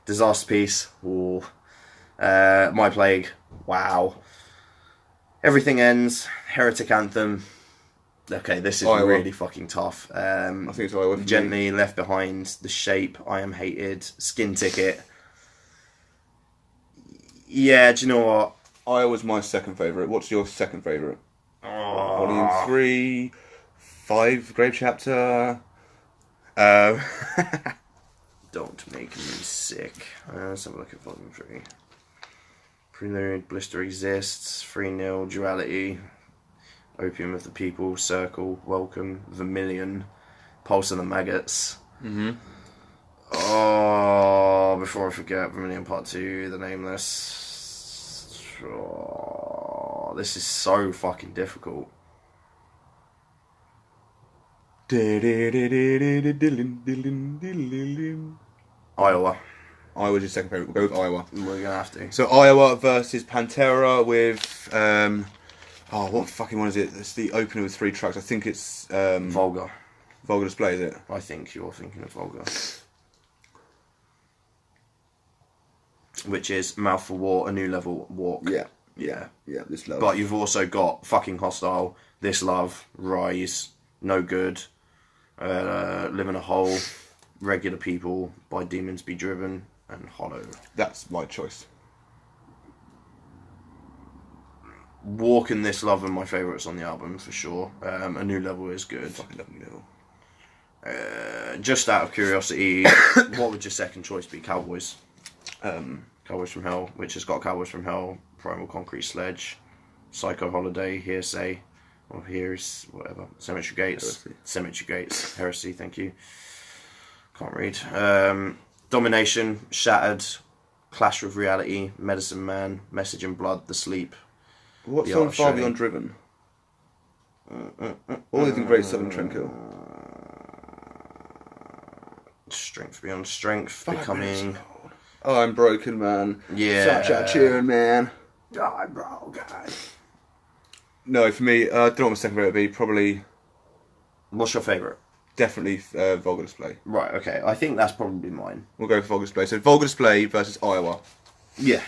Disaster Piece, ooh. My Plague, wow. Everything Ends, Heretic Anthem. Okay, this is Iowa. really fucking tough. I think it's Iowa. For me. Gently, Left Behind, The Shape, I Am Hated, Skin Ticket. Yeah, do you know what? Iowa's my second favourite. What's your second favourite? Oh. Volume 3, 5, Grave Chapter. Don't make me sick. Let's have a look at Volume 3. Prelude, Blister Exists, 3-0, Duality, Opium of the People, Circle, Welcome, Vermilion, Pulse of the Maggots. Oh, before I forget, Vermilion Part 2, The Nameless. Oh, this is so fucking difficult. Iowa. Iowa's your second favourite. We'll go with Iowa. We're gonna have to. So Iowa versus Pantera with what fucking one is it? It's the opener with 3 tracks. I think it's Vulgar. Vulgar Display, is it? I think you're thinking of Vulgar. Which is Mouth for War, A New Level, Walk. Yeah. This love. But you've also got Fucking Hostile, This Love, Rise, No Good, Live in a Hole, Regular People, By Demons Be Driven, and Hollow. That's my choice. Walking This Love are my favourites on the album for sure. A New Level is good. Fucking love New Level. Just out of curiosity, what would your second choice be? Cowboys. Cowboys from Hell, which has got Cowboys from Hell, Primal Concrete Sledge, Psycho Holiday, Hearsay, or Here's whatever, Cemetery Gates, Heresy. Thank you. Can't read. Domination, Shattered, Clash with Reality, Medicine Man, Message in Blood, The Sleep. What The song Art of Far Shame. Beyond Driven? All the Great Southern Trendkill. Strength Beyond Strength, Becoming. Oh, I'm broken, man. Yeah. Such a cheering, man. I'm broken. No, for me, I don't know what my second favourite would be. Probably, What's your favourite? definitely Vulgar Display. Right, okay. I think that's probably mine. We'll go for Vulgar Display. So Vulgar Display versus Iowa. Yeah.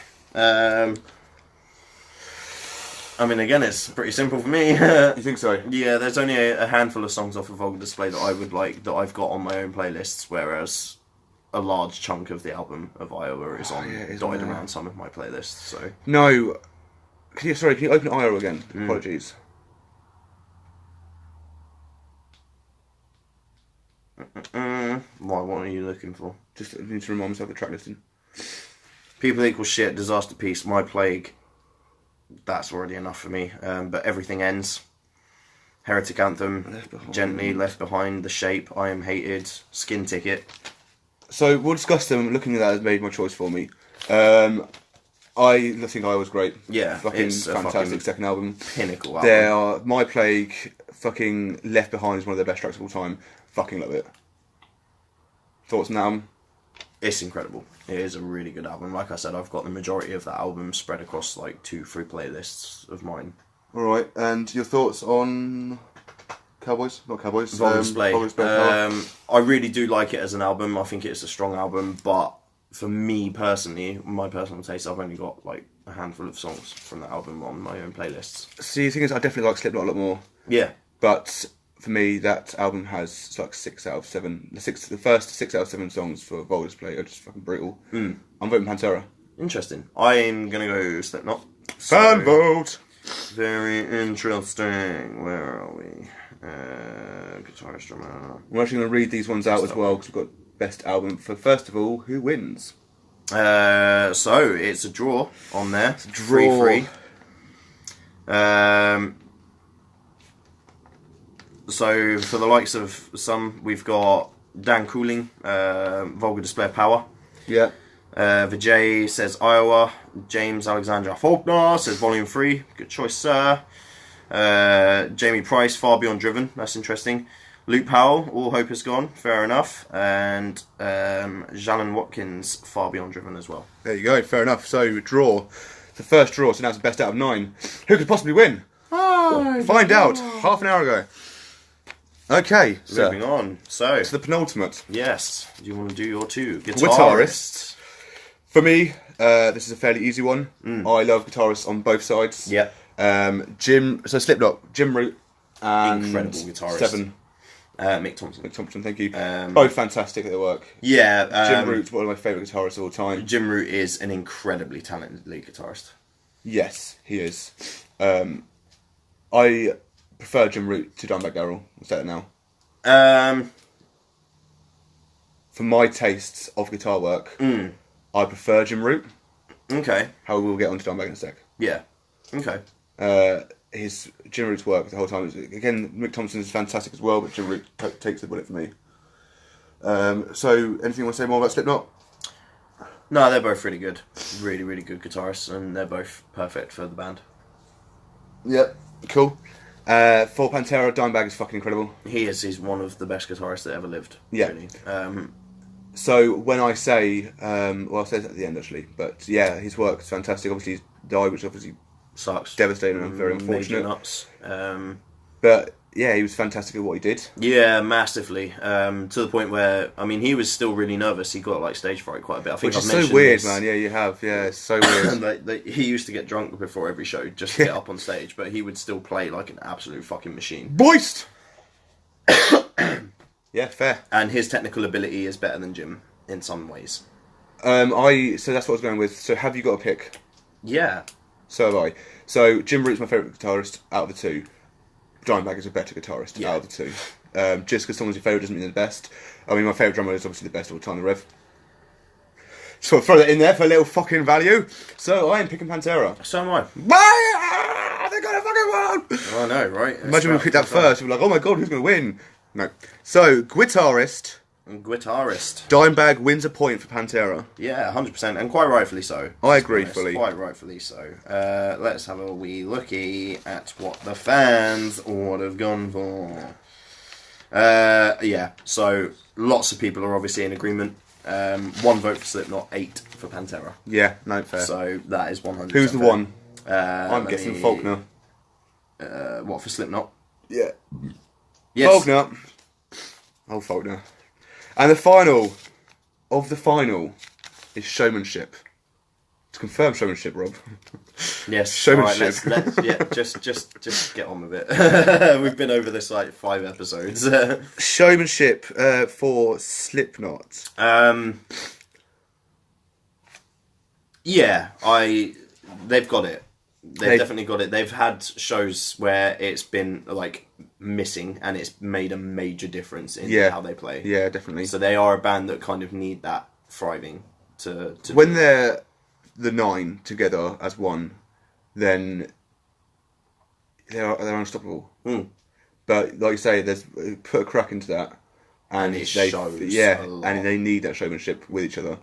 I mean, again, it's pretty simple for me. You think so? Yeah, there's only a handful of songs off of Vulgar Display that I would like, that I've got on my own playlists, whereas a large chunk of the album of Iowa is on dotted around some of my playlists. So No. Can you open Iowa again? Apologies. what are you looking for? Just need to remind myself of the track listing. People Equal Shit, Disaster Piece, My Plague. That's already enough for me. But Everything Ends, Heretic Anthem, Left Behind. Gently, Left Behind, The Shape, I Am Hated, Skin Ticket. So we'll discuss them. Looking at that has made my choice for me. I think Iowa's great. Yeah, fucking it's a fantastic fucking second album. Pinnacle album. There are My Plague, fucking Left Behind is one of their best tracks of all time. Fucking love it. Thoughts on that album? It's incredible. It is a really good album. Like I said, I've got the majority of that album spread across like 2-3 playlists of mine. All right, and your thoughts on Cowboys? Not Cowboys. Vulgar Display. Vulgar Display. I really do like it as an album. I think it's a strong album, but for me personally, my personal taste, I've only got like a handful of songs from that album on my own playlists. See, the thing is, I definitely like Slipknot a lot more. Yeah. But for me, that album has like 6 out of 7. The first 6 out of 7 songs for Vulgar Display are just fucking brutal. I'm voting Pantera. Interesting. I'm going to go Slipknot. Fan vote! Very interesting. Where are we? Guitarist, drummer. We're actually going to read these ones out as well because we've got best album. For first of all, who wins? So it's a draw on there. It's a draw. 3-3. So for the likes of some, we've got Dan Cooling, Vulgar Display of Power. Yeah. Vijay says Iowa. James Alexandra Faulkner says Volume 3. Good choice, sir. Jamie Price, Far Beyond Driven. That's interesting. Luke Powell, All Hope Is Gone. Fair enough. And Jalen Watkins, Far Beyond Driven as well. There you go, fair enough. So, draw. The first draw, so now it's the best out of 9. Who could possibly win? Find out half an hour ago. Okay, so Moving on. So, to the penultimate. yes. Do you want to do your two? Guitarists. For me, this is a fairly easy one. I love guitarists on both sides. Yeah. Slipknot, Jim Root, and Incredible guitarist. Seven. Mick Thompson. Mick Thompson, thank you. Both fantastic at their work. Yeah. Jim Root's one of my favourite guitarists of all time. Jim Root is an incredibly talented lead guitarist. Yes, he is. I prefer Jim Root to Dimebag Darrell. I'll say that now. For my tastes of guitar work, I prefer Jim Root. Okay. However, we'll get onto Dimebag in a sec. Yeah. Okay. His Jim Root's work the whole time. Again, Mick Thompson is fantastic as well, but Jim Root takes the bullet for me. So, anything you want to say more about Slipknot? No, they're both really good. Really, really good guitarists, and they're both perfect for the band. Yep. Cool. For Pantera, Dimebag is fucking incredible. He's one of the best guitarists that ever lived. Yeah. Really. So when I say, well, I'll say that at the end actually, but yeah, his work is fantastic. Obviously, he's died, which obviously Sucks. devastating and very Major unfortunate. nuts. But yeah, he was fantastic at what he did. Yeah, massively. To the point where, I mean, he was still really nervous. He got like stage fright quite a bit. I think Which is I've so mentioned weird, this. man. Yeah, you have. Yeah, it's so weird. He used to get drunk before every show just to get up on stage, but he would still play like an absolute fucking machine. Boist! Yeah, fair. And his technical ability is better than Jim in some ways. So that's what I was going with. So have you got a pick? Yeah. So have I. So Jim Root's my favourite guitarist out of the two. Dimebag is a better guitarist out of the two. Just because someone's your favourite doesn't mean they're the best. I mean, my favourite drummer is obviously the best of all time, the Rev. So I'll throw that in there for a little fucking value. So I am picking Pantera. So am I. They got a fucking one! Oh, I know, right? Imagine we picked that first. We'd be like, oh my god, who's going to win? No. So, guitarist. Dimebag wins a point for Pantera. Yeah, 100%, and quite rightfully so. I agree fully. Quite rightfully so. Let's have a wee looky at what the fans would have gone for. Yeah, so lots of people are obviously in agreement. 1 vote for Slipknot, 8 for Pantera. Yeah, no, fair. So that is 100%. Who's the fair. one? I'm guessing Faulkner. What, for Slipknot? Yeah. Yes. Faulkner. Oh, Faulkner. And the final of the final is showmanship. To confirm showmanship, Rob. Yes. Showmanship. All right, let's just get on with it. We've been over this like 5 episodes. Showmanship for Slipknot. Yeah, they've got it. They've definitely got it. They've had shows where it's been like missing, and it's made a major difference in how they play. Yeah, definitely. So they are a band that kind of need that thriving to when they're the 9 together as one, then they're unstoppable. But like you say, there's put a crack into that, and it they shows a lot. and they need that showmanship with each other.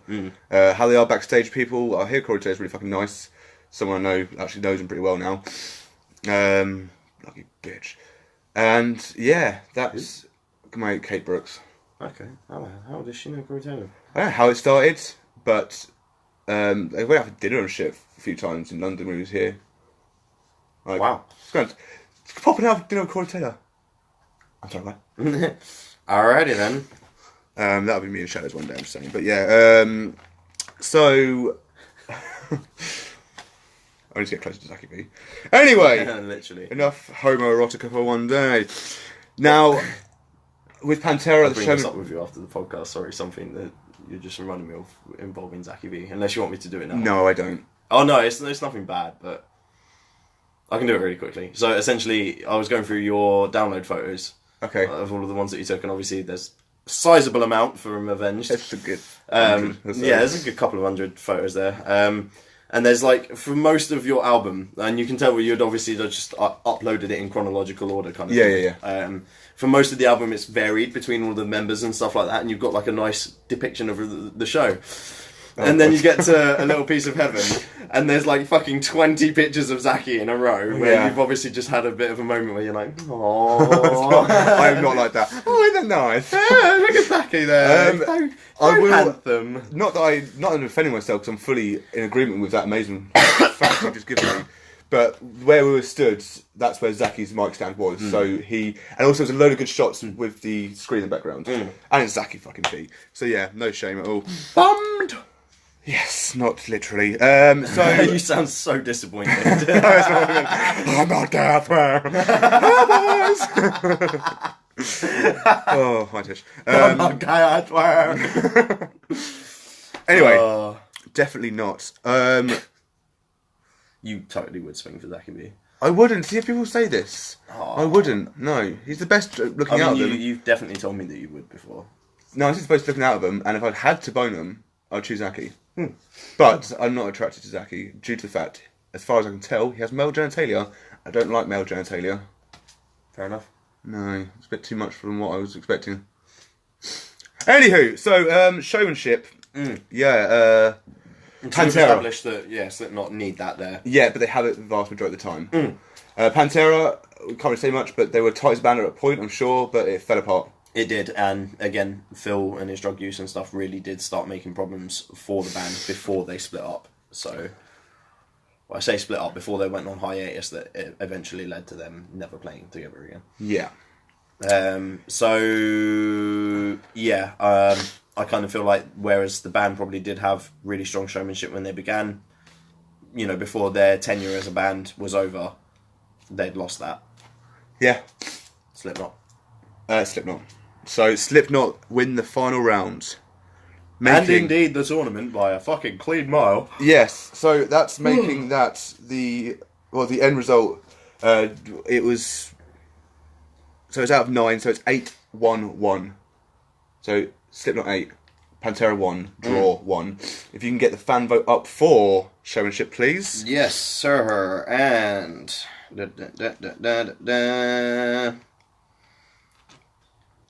How they are backstage, people. I hear Corey Taylor's really fucking nice. Someone I know actually knows him pretty well now. Lucky bitch. And yeah, that's my mate Kate Brooks. Okay. How does she know Corey Taylor? I don't know how it started, but they went out for dinner and shit a few times in London when he was here. Like, Wow. It's popping out for dinner with Corey Taylor. I'm sorry, man. Alrighty then. That'll be me and Shadows one day, I'm just saying. But yeah, so... I need to get closer to Zaki V. Anyway, Literally. enough homoerotica for one day. Now, with Pantera, I'll bring this up with you after the podcast. Sorry, something that you're just reminding me of involving Zaki V. Unless you want me to do it now. No, I don't. Oh no, it's nothing bad, but I can do it really quickly. So essentially, I was going through your download photos. Okay. Of all of the ones that you took, and obviously there's a sizable amount for Avenged. That's a good... Yeah, there's a good couple of 100 photos there. And there's like, for most of your album, and you can tell you'd obviously just uploaded it in chronological order kind of thing. Yeah. For most of the album, it's varied between all the members and stuff like that, and you've got like a nice depiction of the show. And then you get to A Little Piece of Heaven, and there's like fucking 20 pictures of Zaki in a row, where you've obviously just had a bit of a moment where you're like, aww. I'm not like that. Oh, isn't that nice? Look at Zaki there. I will... Anthem. Not that I'm defending myself, because I'm fully in agreement with that amazing fact you just given me. But where we were stood, that's where Zaki's mic stand was. So and also there's a load of good shots with the screen in the background. And it's Zaki fucking B. So yeah, no shame at all. Bummed. Yes, not literally. So You sound so disappointed. I'm not deaf. Oh, hi Tish. Anyway, definitely not. You totally would swing for Zaki B. I wouldn't. See if people say this. I wouldn't. No, he's the best looking out of them. You've definitely told me that you would before. No, I'm supposed to looking out of them, and if I'd had to bone them, I'd choose Zaki. But I'm not attracted to Zaki due to the fact, as far as I can tell, he has male genitalia. I don't like male genitalia. Fair enough. No, it's a bit too much from what I was expecting. Anywho, so showmanship. Yeah, We've Pantera. established that Slipknot need that there. Yeah, but they have it the vast majority of the time. Pantera, we can't really say much, but they were tight as a band at a point, I'm sure, but it fell apart. It did, and again, Phil and his drug use and stuff really did start making problems for the band before they split up. So, well, I say split up before they went on hiatus, that it eventually led to them never playing together again. Yeah. I kind of feel like whereas the band probably did have really strong showmanship when they began, you know, before their tenure as a band was over, they'd lost that. Yeah. Slipknot. Slipknot. So Slipknot win the final round And indeed the tournament by a fucking clean mile. Yes, so that's making that the end result. It was it's out of 9, so it's 8-1-1. So Slipknot 8, Pantera 1, draw 1. If you can get the fan vote up for showmanship, please. Yes, sir. And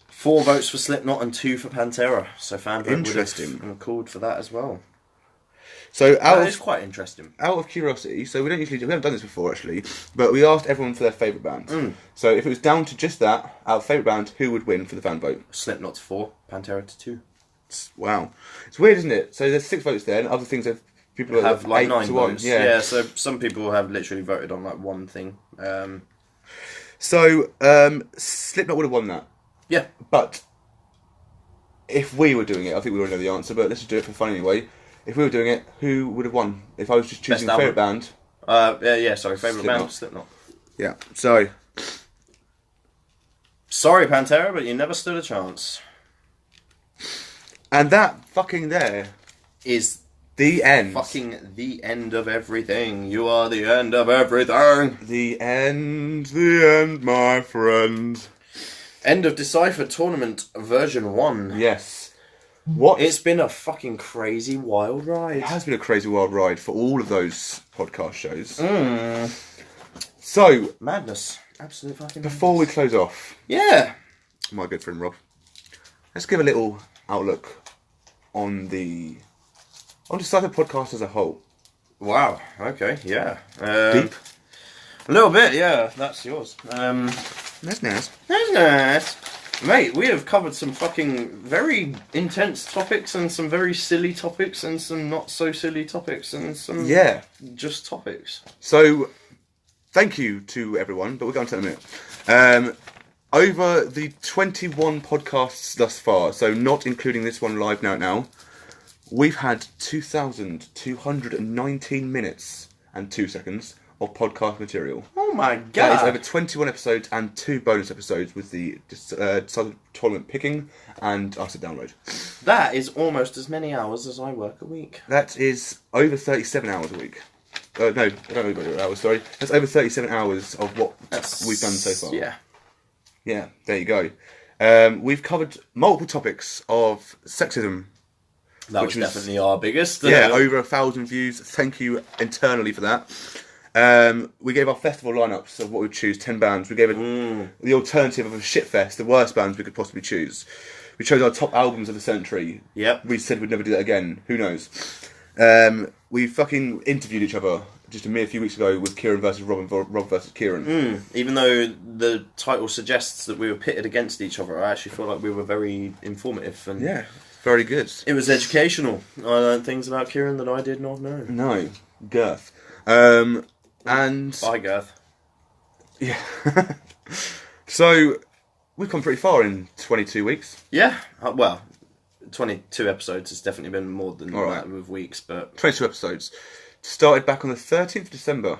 4 votes for Slipknot and 2 for Pantera. So fan vote would have called for that as well. So that is quite interesting. Out of curiosity, so we haven't done this before actually, but we asked everyone for their favourite band. So if it was down to just that, our favourite band, who would win for the fan vote? Slipknot to 4, Pantera to 2. Wow, it's weird, isn't it? So there's 6 votes there, and other things people have like 9 votes. One. Yeah, so some people have literally voted on like one thing. So Slipknot would have won that. Yeah, but if we were doing it, I think we already know the answer. But let's just do it for fun anyway. If we were doing it, who would have won? If I was just choosing favourite band? Favourite band, Slipknot. Yeah, sorry, Pantera, but you never stood a chance. And that fucking there is the end. Fucking the end of everything. You are the end of everything. The end, my friend. End of Decipher Tournament version 1. Yes. What? It's been a fucking crazy wild ride. It has been a crazy wild ride for all of those podcast shows. So, madness. Absolute fucking before madness. we close off, my good friend Rob, let's give a little outlook on the Decipher podcast as a whole. Wow. Okay. Yeah. Deep. A little bit. Yeah. That's yours. That's nice. That's nice. Mate, we have covered some fucking very intense topics and some very silly topics and some not so silly topics and some just topics. So, thank you to everyone, but we're going to in a minute. Over the 21 podcasts thus far, so not including this one live now, we've had 2,219 minutes and 2 seconds of podcast material. Oh my god! That is over 21 episodes and 2 bonus episodes with the Decipher tournament picking and us to download. That is almost as many hours as I work a week. That is over 37 hours a week. No, I don't know about your hours, sorry. That's over 37 hours of what we've done so far. Yeah. Yeah, there you go. We've covered multiple topics of sexism. That was definitely our biggest. Yeah, over 1,000 views. Thank you internally for that. We gave our festival lineups of what we'd choose, 10 bands. We gave it the alternative of a shitfest, the worst bands we could possibly choose. We chose our top albums of the century. Yep. We said we'd never do that again. Who knows? We fucking interviewed each other just a mere few weeks ago with Kieran versus Rob and Rob versus Kieran. Even though the title suggests that we were pitted against each other, I actually feel like we were very informative. And yeah, very good. It was educational. I learned things about Kieran that I did not know. No. Girth. And bye, Girth. Yeah. So we've come pretty far in 22 weeks. Yeah. Well, 22 episodes has definitely been more than that with weeks, but 22 episodes. Started back on the 13th of December.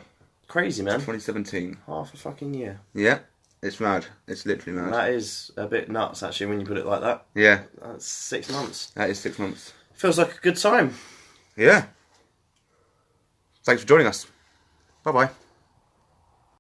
Crazy, man. 2017. Half a fucking year. Yeah. It's mad. It's literally mad. That is a bit nuts, actually, when you put it like that. Yeah. That's 6 months. That is 6 months. Feels like a good time. Yeah. Thanks for joining us. Bye-bye.